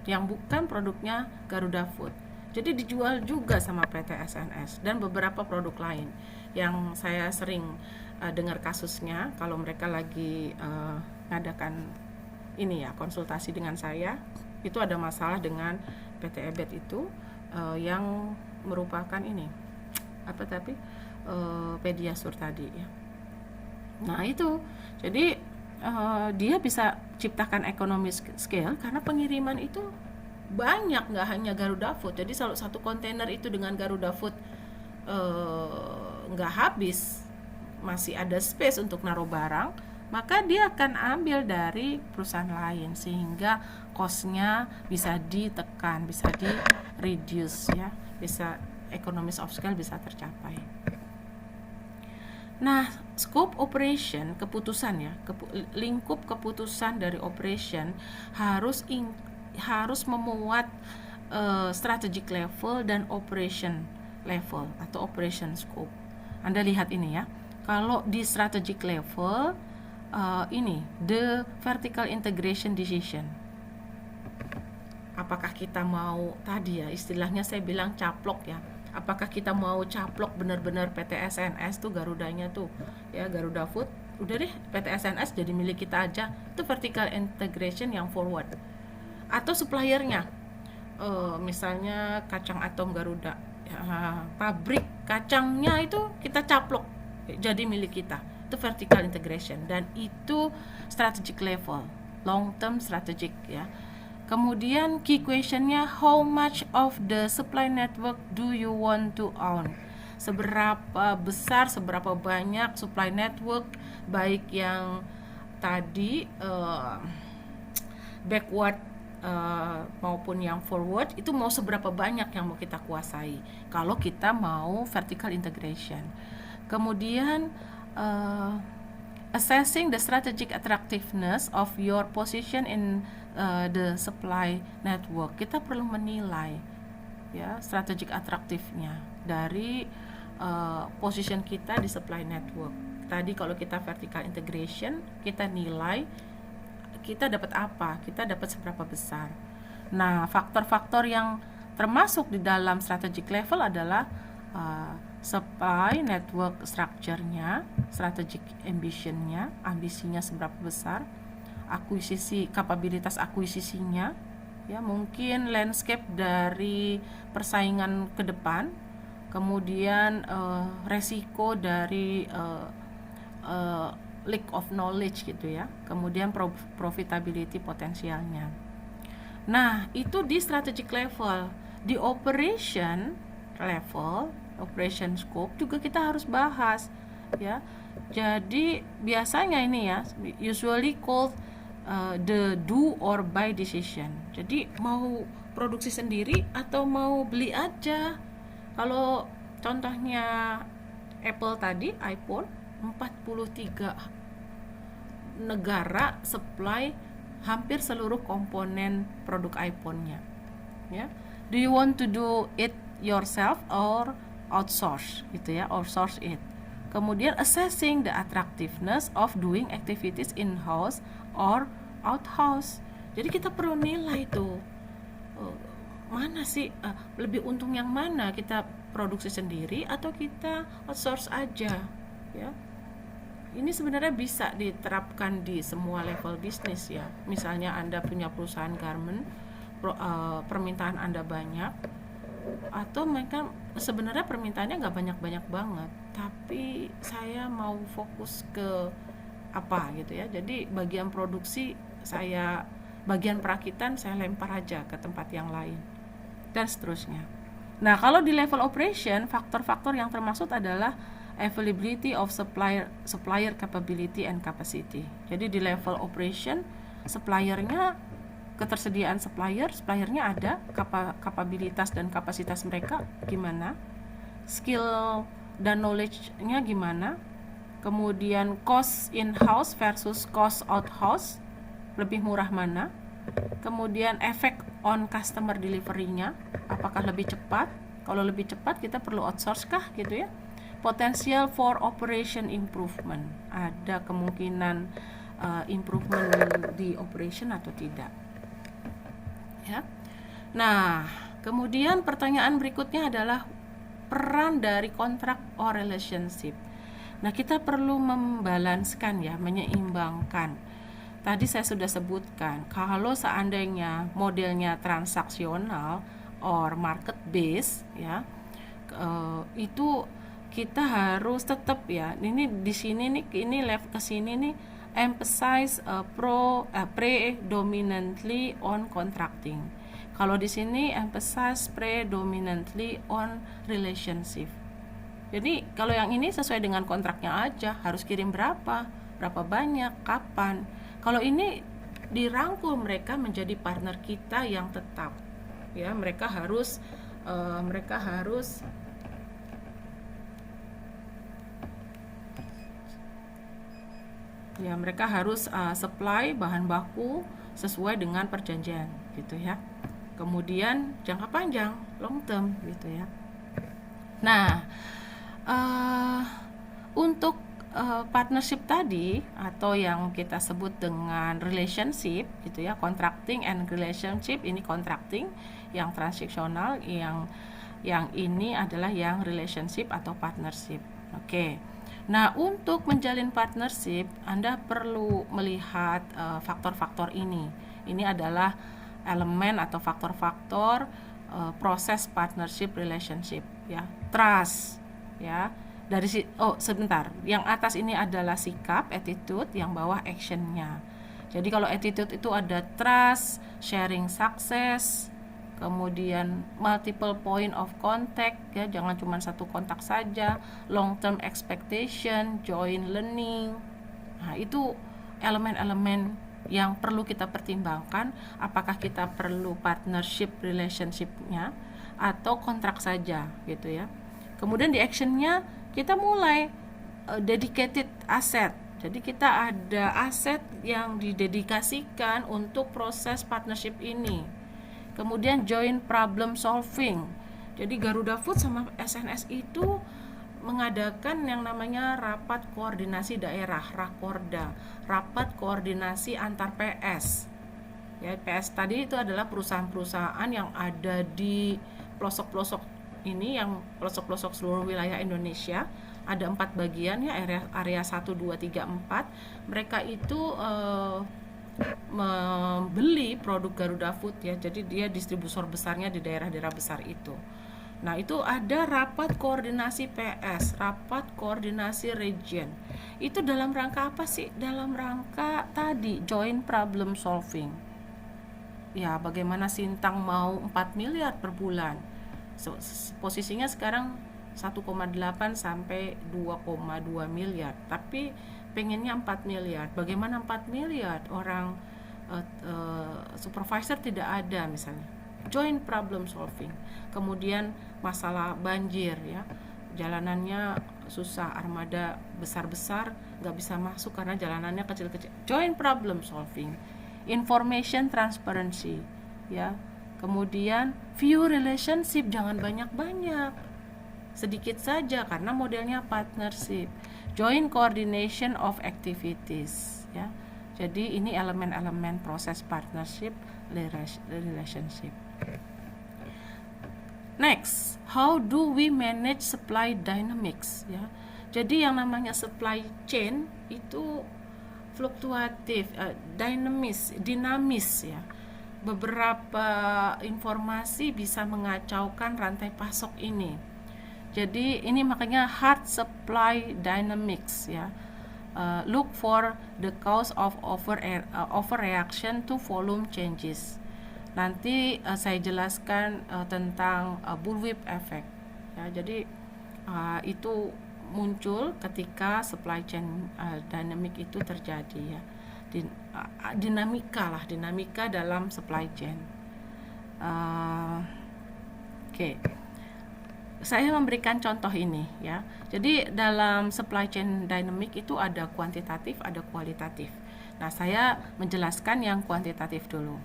yang bukan produknya Garuda Food. Jadi dijual juga sama PT SNS dan beberapa produk lain yang saya sering dengar kasusnya kalau mereka lagi ngadakan ini ya konsultasi dengan saya, itu ada masalah dengan PT EBET itu yang merupakan ini Pediasur tadi ya. Nah itu jadi dia bisa ciptakan ekonomi scale karena pengiriman itu banyak, nggak hanya Garuda Food. Jadi satu kontainer itu dengan Garuda Food nggak habis, masih ada space untuk naruh barang, maka dia akan ambil dari perusahaan lain sehingga cost-nya bisa ditekan, bisa di reduce ya, bisa economies of scale bisa tercapai. Nah, scope operation, keputusan ya, lingkup keputusan dari operation harus memuat strategic level dan operation level atau operation scope. Anda lihat ini ya. Kalau di strategic level ini the vertical integration decision. Apakah kita mau tadi ya istilahnya saya bilang caplok ya. Apakah kita mau caplok benar-benar PT SNS tuh Garudanya tuh ya, Garuda Food, udah deh PT SNS jadi milik kita aja, itu vertical integration yang forward. Atau suppliernya, misalnya kacang atom Garuda ya, pabrik kacangnya itu kita caplok jadi milik kita, itu vertical integration dan itu strategic level, long term strategic ya. Kemudian key questionnya, how much of the supply network do you want to own? Seberapa besar, seberapa banyak supply network, baik yang tadi backward maupun yang forward, itu mau seberapa banyak yang mau kita kuasai kalau kita mau vertical integration. Kemudian assessing the strategic attractiveness of your position in the supply network. Kita perlu menilai ya strategic atraktifnya dari position kita di supply network. Tadi kalau kita vertical integration, kita nilai kita dapat apa, kita dapat seberapa besar. Nah, faktor-faktor yang termasuk di dalam strategic level adalah supply network structure-nya, strategic ambition-nya, ambisinya seberapa besar, akuisisi, kapabilitas akuisisinya ya, mungkin landscape dari persaingan ke depan, kemudian resiko dari lack of knowledge gitu ya, kemudian profitability potensialnya. Nah, itu di strategic level. Di operation level, operation scope juga kita harus bahas ya. Jadi biasanya ini ya usually called the do or buy decision. Jadi mau produksi sendiri atau mau beli aja. Kalau contohnya Apple tadi, iPhone, 43 negara supply hampir seluruh komponen produk iPhone-nya. Ya. Do you want to do it yourself or outsource gitu ya, outsource it. Kemudian assessing the attractiveness of doing activities in-house or out-house. Jadi kita perlu nilai tuh mana sih lebih untung yang mana, kita produksi sendiri atau kita outsource aja ya. Ini sebenarnya bisa diterapkan di semua level bisnis ya. Misalnya Anda punya perusahaan garment, permintaan Anda banyak, atau mereka sebenarnya permintaannya nggak banyak-banyak banget, tapi saya mau fokus ke apa gitu ya. Jadi bagian produksi saya, bagian perakitan saya lempar aja ke tempat yang lain dan seterusnya. Nah, kalau di level operation, faktor-faktor yang termasuk adalah availability of supplier capability and capacity. Jadi di level operation, suppliernya, ketersediaan suppliernya ada, kapabilitas dan kapasitas mereka gimana, skill dan knowledge-nya gimana, kemudian cost in-house versus cost out-house, lebih murah mana, kemudian effect on customer delivery-nya, apakah lebih cepat, kalau lebih cepat kita perlu outsource kah gitu ya. Potential for operation improvement, ada kemungkinan improvement di operation atau tidak ya. Nah, kemudian pertanyaan berikutnya adalah peran dari kontrak or relationship. Nah, kita perlu membalanskan ya, menyeimbangkan. Tadi saya sudah sebutkan, kalau seandainya modelnya transaksional or market base ya, itu kita harus tetap ya. Ini di sini nih, ini left ke sini nih, emphasize predominantly on contracting. Kalau di sini emphasize predominantly on relationship. Jadi kalau yang ini sesuai dengan kontraknya aja, harus kirim berapa banyak, kapan. Kalau ini dirangkul mereka menjadi partner kita yang tetap, ya. Mereka harus supply bahan baku sesuai dengan perjanjian, gitu ya. Kemudian jangka panjang, long term, gitu ya. Nah, untuk partnership tadi, atau yang kita sebut dengan relationship, gitu ya, contracting and relationship. Ini contracting yang transaksional, yang ini adalah yang relationship atau partnership. Oke. Nah, untuk menjalin partnership, Anda perlu melihat faktor-faktor ini. Ini adalah elemen atau faktor-faktor proses partnership relationship, ya. Trust, ya. Sebentar. Yang atas ini adalah sikap, attitude, yang bawah actionnya. Jadi kalau attitude itu ada trust, sharing success, kemudian multiple point of contact, ya, jangan cuma satu kontak saja, long term expectation, joint learning. Nah, itu elemen-elemen yang perlu kita pertimbangkan, apakah kita perlu partnership relationship-nya atau kontrak saja, gitu ya. Kemudian di actionnya kita mulai dedicated asset. Jadi kita ada aset yang didedikasikan untuk proses partnership ini. Kemudian joint problem solving. Jadi Garuda Food sama SNS itu mengadakan yang namanya rapat koordinasi daerah, Rakorda, rapat koordinasi antar PS. Ya, PS tadi itu adalah perusahaan-perusahaan yang ada di pelosok-pelosok ini, yang pelosok-pelosok seluruh wilayah Indonesia. Ada 4 bagian, ya, area 1, 2, 3, 4. Mereka itu membeli produk Garuda Food, ya. Jadi dia distributor besarnya di daerah-daerah besar itu. Nah, itu ada rapat koordinasi PS, rapat koordinasi region. Itu dalam rangka apa sih? Dalam rangka tadi joint problem solving. Ya, bagaimana Sintang mau 4 miliar per bulan. Posisinya sekarang 1,8 sampai 2,2 miliar, tapi pengennya 4 miliar. Bagaimana 4 miliar? Orang supervisor tidak ada misalnya. Joint problem solving. Kemudian masalah banjir, ya. Jalanannya susah, armada besar-besar nggak bisa masuk karena jalanannya kecil-kecil. Joint problem solving. Information transparency, ya. Kemudian view relationship, jangan banyak-banyak, sedikit saja karena modelnya partnership. Joint coordination of activities, ya. Jadi ini elemen-elemen proses partnership relationship. Next, how do we manage supply dynamics, ya. Jadi yang namanya supply chain itu fluktuatif, dinamis, ya. Beberapa informasi bisa mengacaukan rantai pasok ini. Jadi ini makanya hard supply dynamics, ya. Look for the cause of overreaction to volume changes. Nanti saya jelaskan tentang bullwhip effect, ya. Jadi itu muncul ketika supply chain dynamic itu terjadi, ya. Dinamika dalam supply chain. Oke. Saya memberikan contoh ini, ya. Jadi dalam supply chain dynamic itu ada kuantitatif, ada kualitatif. Nah, saya menjelaskan yang kuantitatif dulu.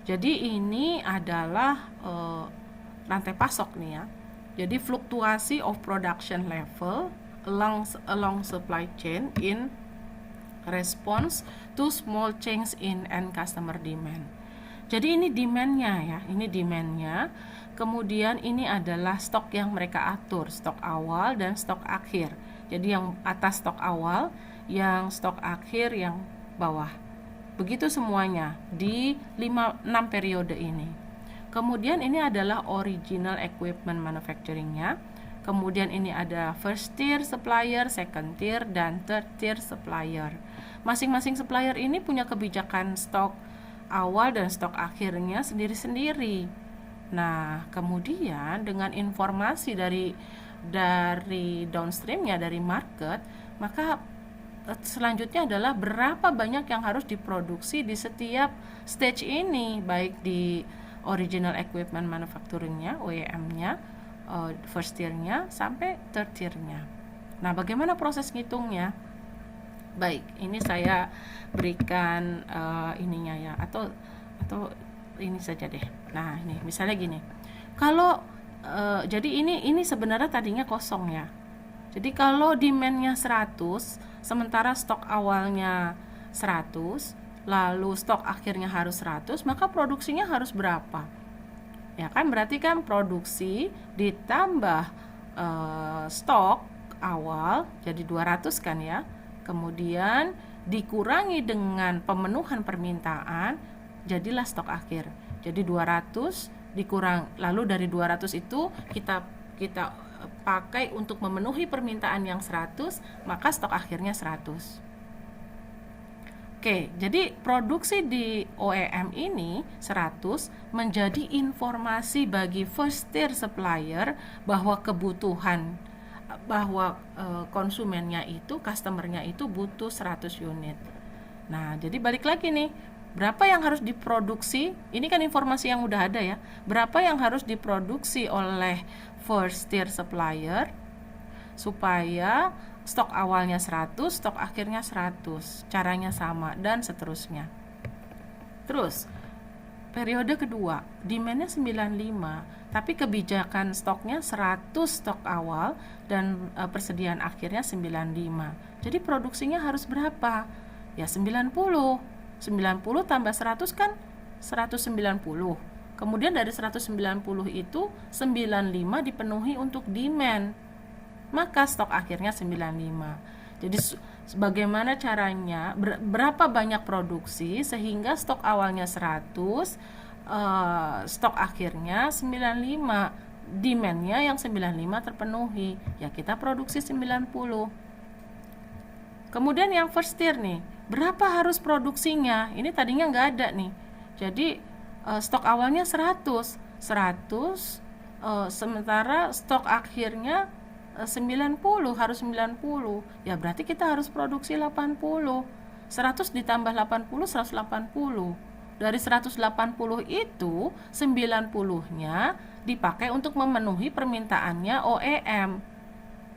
Jadi ini adalah rantai pasok nih, ya. Jadi fluktuasi of production level along supply chain in response to small change in end customer demand. Jadi ini demand-nya, ya. Ini demand-nya. Kemudian ini adalah stok yang mereka atur, stok awal dan stok akhir. Jadi yang atas stok awal, yang stok akhir yang bawah. Begitu semuanya di 5-6 periode ini. Kemudian ini adalah original equipment manufacturing-nya. Kemudian ini ada first tier supplier, second tier, dan third tier supplier. Masing-masing supplier ini punya kebijakan stok awal dan stok akhirnya sendiri-sendiri. Nah, kemudian dengan informasi dari dari downstreamnya, dari market, maka selanjutnya adalah berapa banyak yang harus diproduksi di setiap stage ini, baik di original equipment manufacturingnya, OEM-nya, first tier-nya sampai third tier-nya. Nah, bagaimana proses ngitungnya? Baik, ini saya berikan ininya ya, atau ini saja deh. Nah, ini misalnya gini. Kalau jadi ini sebenarnya tadinya kosong ya. Jadi kalau demand-nya 100, sementara stok awalnya 100, lalu stok akhirnya harus 100, maka produksinya harus berapa? Ya kan, berarti kan produksi ditambah stok awal jadi 200 kan ya. Kemudian dikurangi dengan pemenuhan permintaan, jadilah stok akhir. Jadi 200 dikurang, lalu dari 200 itu kita pakai untuk memenuhi permintaan yang 100, maka stok akhirnya 100. Oke, jadi produksi di OEM ini 100 menjadi informasi bagi first tier supplier bahwa kebutuhan, bahwa konsumennya itu, customernya itu butuh 100 unit. Nah, jadi balik lagi nih, berapa yang harus diproduksi? Ini kan informasi yang udah ada ya. Berapa yang harus diproduksi oleh first tier supplier supaya stok awalnya 100, stok akhirnya 100. Caranya sama dan seterusnya. Terus periode kedua, demand-nya 95, tapi kebijakan stoknya 100 stok awal dan persediaan akhirnya 95. Jadi produksinya harus berapa? Ya 90 tambah 100 kan 190. Kemudian dari 190 itu 95 dipenuhi untuk demand, maka stok akhirnya 95. Jadi bagaimana caranya, berapa banyak produksi sehingga stok awalnya 100, stok akhirnya 95, demandnya yang 95 terpenuhi, ya kita produksi 90. Kemudian yang first tier nih, berapa harus produksinya? Ini tadinya nggak ada nih. Jadi stok awalnya 100, sementara stok akhirnya 90, harus 90. Ya berarti kita harus produksi 80. 100 ditambah 80, 180. Dari 180 itu 90-nya dipakai untuk memenuhi permintaannya OEM.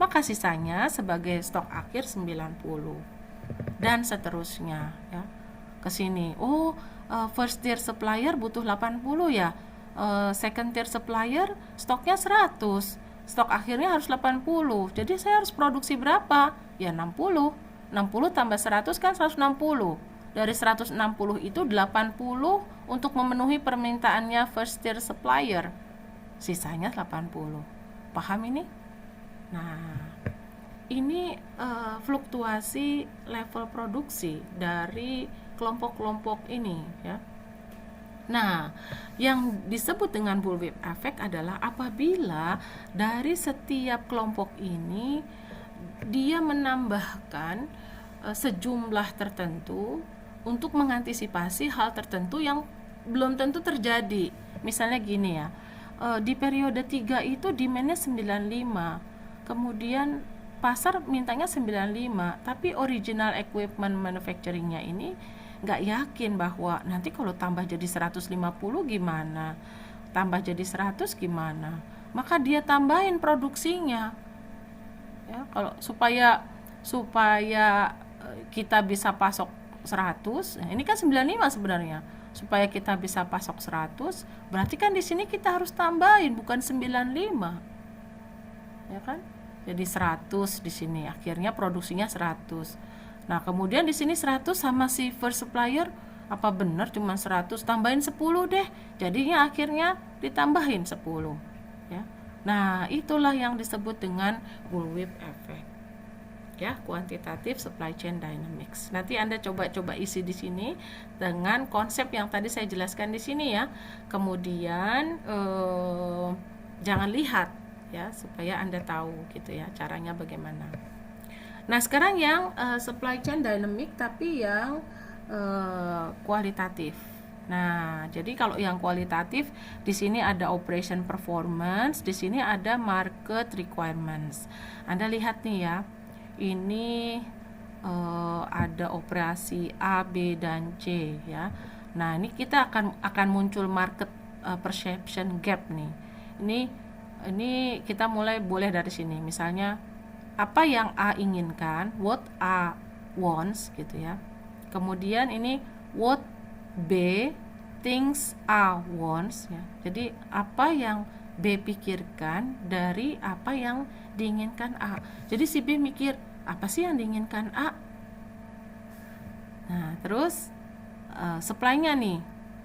Maka sisanya sebagai stok akhir 90 dan seterusnya ya. Ke sini. First tier supplier butuh 80 ya. Second tier supplier stoknya 100. Stok akhirnya harus 80. Jadi saya harus produksi berapa? Ya 60. 60 tambah 100 kan 160. Dari 160 itu 80 untuk memenuhi permintaannya first tier supplier. Sisanya 80. Paham ini? Nah, ini fluktuasi level produksi dari kelompok-kelompok ini ya. Nah, yang disebut dengan bullwhip effect adalah apabila dari setiap kelompok ini dia menambahkan sejumlah tertentu untuk mengantisipasi hal tertentu yang belum tentu terjadi. Misalnya gini ya, di periode 3 itu demand-nya 95. Kemudian pasar mintanya 95, tapi original equipment manufacturing-nya ini nggak yakin bahwa nanti kalau tambah jadi 150 gimana, tambah jadi 100 gimana, maka dia tambahin produksinya ya, kalau supaya kita bisa pasok 100. Nah, ini kan 95 sebenarnya. Supaya kita bisa pasok 100, berarti kan di sini kita harus tambahin bukan 95. Ya kan? Jadi 100 di sini, akhirnya produksinya 100. Nah, kemudian di sini 100 sama si first supplier, apa benar cuma 100, tambahin 10 deh. Jadinya akhirnya ditambahin 10, ya. Nah, itulah yang disebut dengan bullwhip effect. Ya, quantitative supply chain dynamics. Nanti Anda coba isi di sini dengan konsep yang tadi saya jelaskan di sini ya. Kemudian jangan lihat ya, supaya Anda tahu gitu ya caranya bagaimana. Nah, sekarang yang supply chain dynamic tapi yang kualitatif Nah, jadi kalau yang kualitatif di sini ada operation performance, di sini ada market requirements. Anda lihat nih ya, ini ada operasi A, B, dan C ya. Nah, ini kita akan muncul market perception gap nih. Ini kita mulai boleh dari sini. Misalnya apa yang A inginkan, what A wants gitu ya. Kemudian ini what B thinks A wants ya. Jadi apa yang B pikirkan dari apa yang diinginkan A. Jadi si B mikir apa sih yang diinginkan A. Nah terus supply-nya nih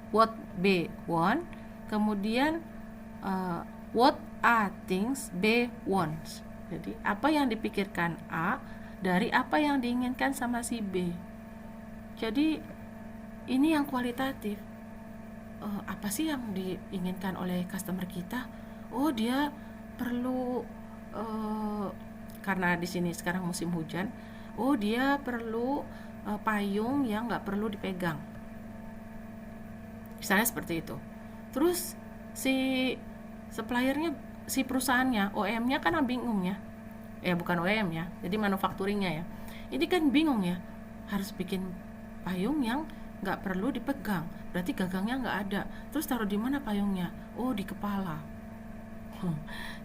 what B want, kemudian what A thinks B wants. Jadi apa yang dipikirkan A dari apa yang diinginkan sama si B. Jadi ini yang kualitatif. Apa sih yang diinginkan oleh customer kita? Oh, dia perlu karena di sini sekarang musim hujan. Oh, dia perlu payung yang nggak perlu dipegang. Misalnya seperti itu. Terus si suppliernya, si perusahaannya, OEM-nya kan bingung ya. Bukan OEM ya, jadi manufakturingnya ya. Ini kan bingung ya, harus bikin payung yang nggak perlu dipegang, berarti gagangnya nggak ada. Terus taruh di mana payungnya? Oh, di kepala.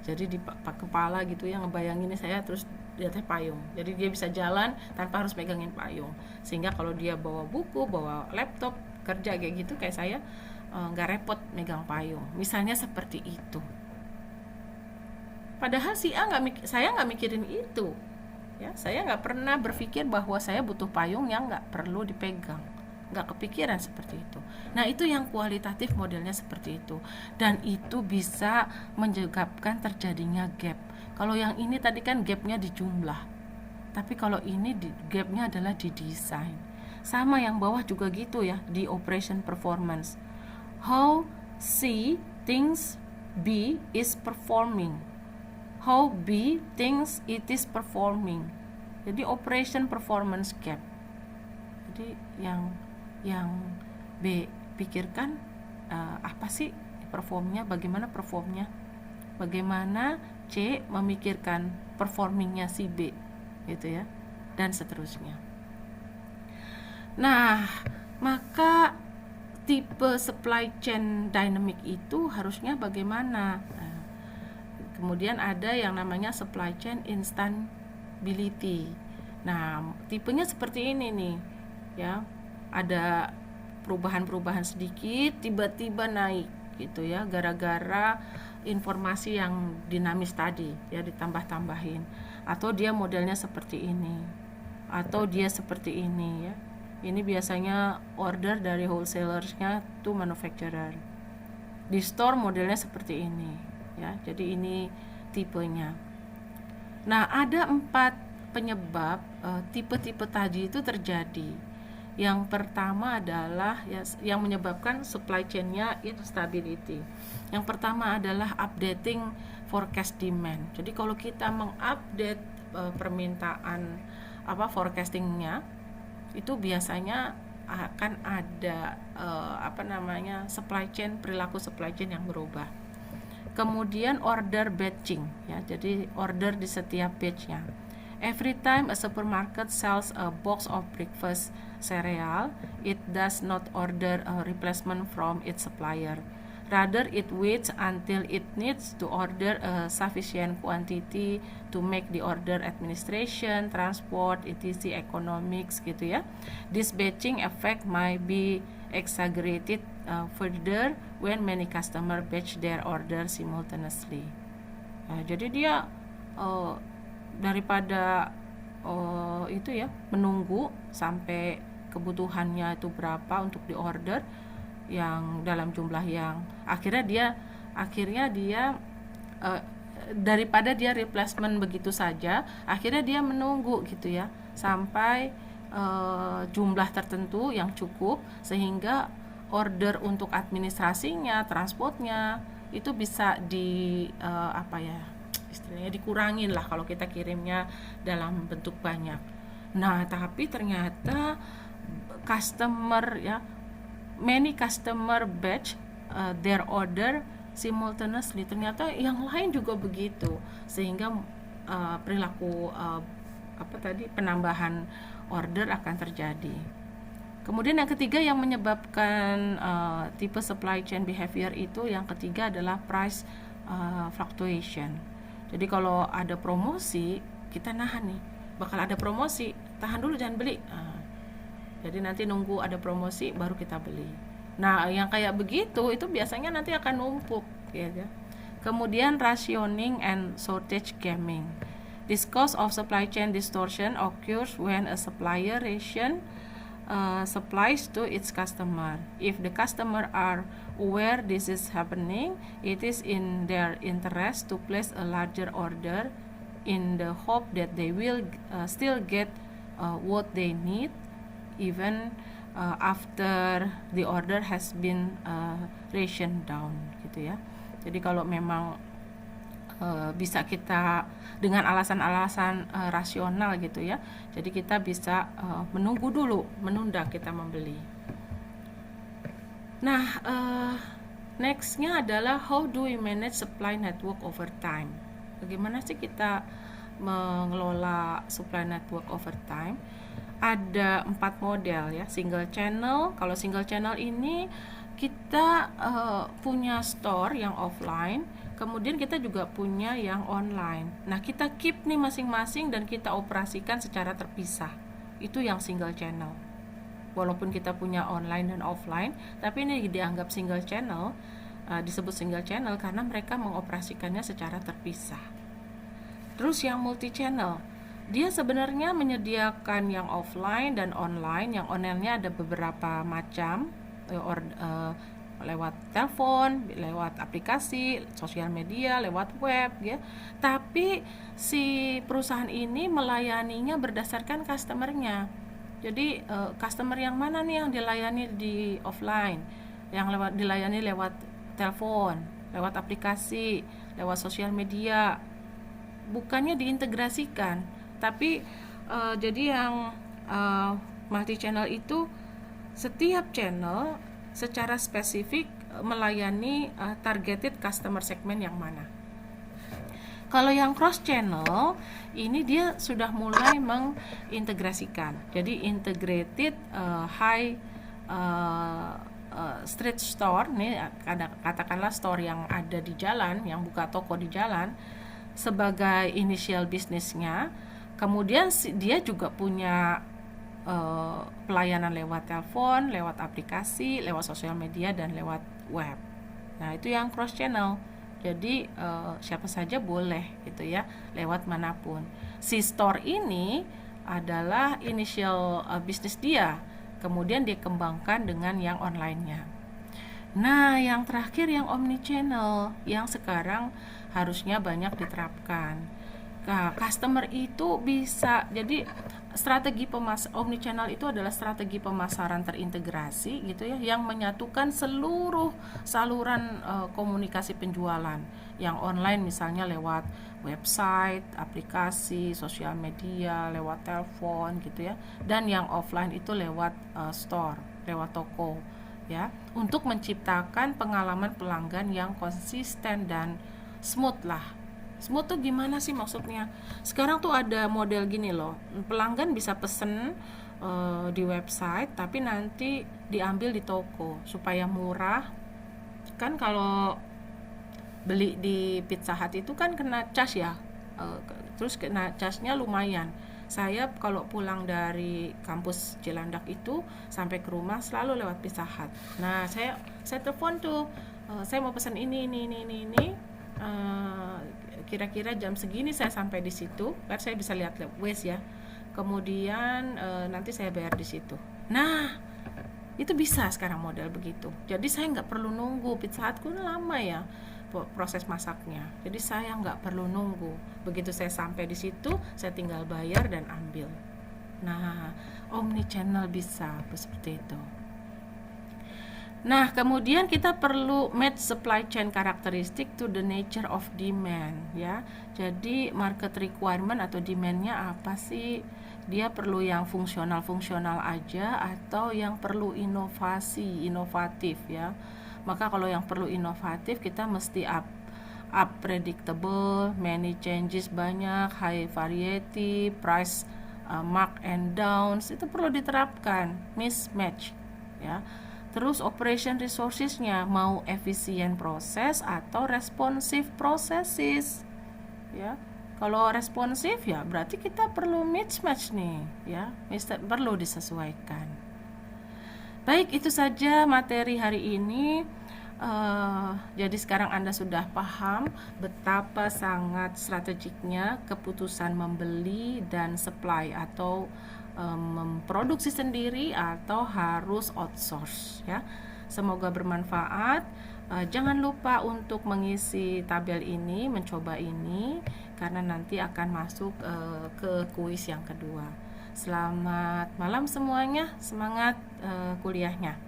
Jadi di kepala gitu ya, ngebayanginnya saya, terus lihatnya payung. Jadi dia bisa jalan tanpa harus megangin payung. Sehingga kalau dia bawa buku, bawa laptop, kerja kayak gitu kayak saya, nggak repot megang payung. Misalnya seperti itu. Padahal si A saya nggak mikirin itu. Ya, saya nggak pernah berpikir bahwa saya butuh payung yang nggak perlu dipegang. Nggak kepikiran seperti itu. Nah, itu yang kualitatif modelnya seperti itu. Dan itu bisa menyebabkan terjadinya gap. Kalau yang ini tadi kan gapnya di jumlah. Tapi kalau ini gapnya adalah di desain. Sama yang bawah juga gitu ya, di operation performance. How C thinks B is performing. How B thinks it is performing. Jadi operation performance gap. Jadi yang B pikirkan apa sih performnya, bagaimana performnya, bagaimana C memikirkan performingnya si B gitu ya, dan seterusnya. Nah, maka tipe supply chain dynamic itu harusnya bagaimana? Kemudian ada yang namanya supply chain instability. Nah, tipenya seperti ini nih, ya. Ada perubahan-perubahan sedikit, tiba-tiba naik, gitu ya, gara-gara informasi yang dinamis tadi, ya, ditambah-tambahin. Atau dia modelnya seperti ini, atau dia seperti ini, ya. Ini biasanya order dari wholesalernya to manufacturer. Di store modelnya seperti ini. Ya, jadi ini tipenya. Nah, ada 4 penyebab tipe-tipe tadi itu terjadi. Yang pertama adalah yang menyebabkan supply chain-nya instability. Yang pertama adalah updating forecast demand. Jadi kalau kita mengupdate permintaan forecasting-nya, itu biasanya akan ada perilaku supply chain yang berubah. Kemudian order batching, ya, jadi order di setiap batchnya. Every time a supermarket sells a box of breakfast cereal, it does not order a replacement from its supplier. Rather, it waits until it needs to order a sufficient quantity to make the order administration, transport, etc. economics gitu ya. This batching effect might be exaggerated further when many customer batch their order simultaneously. Jadi dia daripada itu ya, menunggu sampai kebutuhannya itu berapa untuk diorder yang dalam jumlah yang akhirnya dia daripada dia replacement begitu saja, akhirnya dia menunggu gitu ya sampai jumlah tertentu yang cukup sehingga order untuk administrasinya, transportnya itu bisa istilahnya dikurangin lah kalau kita kirimnya dalam bentuk banyak. Nah, tapi ternyata customer ya many customer batch their order simultaneously. Ternyata yang lain juga begitu, sehingga perilaku penambahan order akan terjadi. Kemudian yang ketiga yang menyebabkan tipe supply chain behavior itu, yang ketiga adalah price fluctuation. Jadi kalau ada promosi, kita nahan nih, bakal ada promosi, tahan dulu jangan beli. Jadi nanti nunggu ada promosi baru kita beli. Nah, yang kayak begitu itu biasanya nanti akan numpuk, ya. Kemudian rationing and shortage gaming. This cause of supply chain distortion occurs when a supplier ration supplies to its customer. If the customer are aware this is happening, it is in their interest to place a larger order in the hope that they will still get what they need even after the order has been rationed down, gitu ya. Jadi kalau memang bisa kita dengan alasan-alasan rasional gitu ya, jadi kita bisa menunggu dulu, menunda kita membeli. Nah, nextnya adalah how do we manage supply network over time. Bagaimana sih kita mengelola supply network over time? Ada 4 model ya. Single channel. Kalau single channel ini kita punya store yang offline, kemudian kita juga punya yang online. Nah, kita keep nih masing-masing dan kita operasikan secara terpisah. Itu yang single channel. Walaupun kita punya online dan offline, tapi ini dianggap single channel, disebut single channel karena mereka mengoperasikannya secara terpisah. Terus yang multi channel, dia sebenarnya menyediakan yang offline dan online. Yang online-nya ada beberapa macam, lewat telepon, lewat aplikasi, sosial media, lewat web ya. Tapi si perusahaan ini melayaninya berdasarkan customernya. Jadi customer yang mana nih yang dilayani di offline, yang dilayani lewat telepon, lewat aplikasi, lewat sosial media. Bukannya diintegrasikan, tapi jadi yang multi channel itu setiap channel secara spesifik melayani targeted customer segment yang mana. Kalau yang cross channel ini dia sudah mulai mengintegrasikan. Jadi integrated high street store nih, katakanlah store yang ada di jalan, yang buka toko di jalan sebagai initial bisnisnya. Kemudian dia juga punya pelayanan lewat telepon, lewat aplikasi, lewat sosial media, dan lewat web. Nah, itu yang cross channel. Jadi siapa saja boleh gitu ya, lewat manapun. Si store ini adalah initial bisnis dia, kemudian dikembangkan dengan yang online-nya. Nah, yang terakhir yang omni channel, yang sekarang harusnya banyak diterapkan. Nah, customer itu bisa, jadi strategi omni channel itu adalah strategi pemasaran terintegrasi gitu ya, yang menyatukan seluruh saluran komunikasi penjualan. Yang online misalnya lewat website, aplikasi, sosial media, lewat telepon gitu ya, dan yang offline itu lewat store, lewat toko ya, untuk menciptakan pengalaman pelanggan yang konsisten dan smooth lah. Smooth tuh gimana sih maksudnya? Sekarang tuh ada model gini loh, pelanggan bisa pesen di website, tapi nanti diambil di toko supaya murah. Kan kalau beli di Pizza Hut itu kan kena cas ya, terus kena casnya lumayan. Saya kalau pulang dari kampus Cilandak itu sampai ke rumah selalu lewat Pizza Hut. Nah, saya telepon tuh, saya mau pesan ini. Kira-kira jam segini saya sampai di situ, kan saya bisa lihat Waze ya. Kemudian nanti saya bayar di situ. Nah, itu bisa sekarang model begitu. Jadi saya nggak perlu nunggu, Pizza Hut kan lama ya proses masaknya. Jadi saya nggak perlu nunggu. Begitu saya sampai di situ, saya tinggal bayar dan ambil. Nah, omni channel bisa seperti itu. Nah, kemudian kita perlu match supply chain characteristic to the nature of demand, ya. Jadi market requirement atau demand-nya apa sih? Dia perlu yang fungsional-fungsional aja atau yang perlu inovasi, inovatif, ya. Maka kalau yang perlu inovatif kita mesti predictable, many changes banyak, high variety, price mark and downs, itu perlu diterapkan, mismatch, ya. Terus operation resourcesnya mau efisien proses atau responsive processes, ya. Kalau responsif ya berarti kita perlu mismatch nih, ya, perlu disesuaikan. Baik, itu saja materi hari ini. Jadi sekarang Anda sudah paham betapa sangat strategiknya keputusan membeli dan supply atau memproduksi sendiri atau harus outsource, ya. Semoga bermanfaat. Jangan lupa untuk mengisi tabel ini, mencoba ini karena nanti akan masuk ke kuis yang kedua. Selamat malam semuanya, semangat kuliahnya.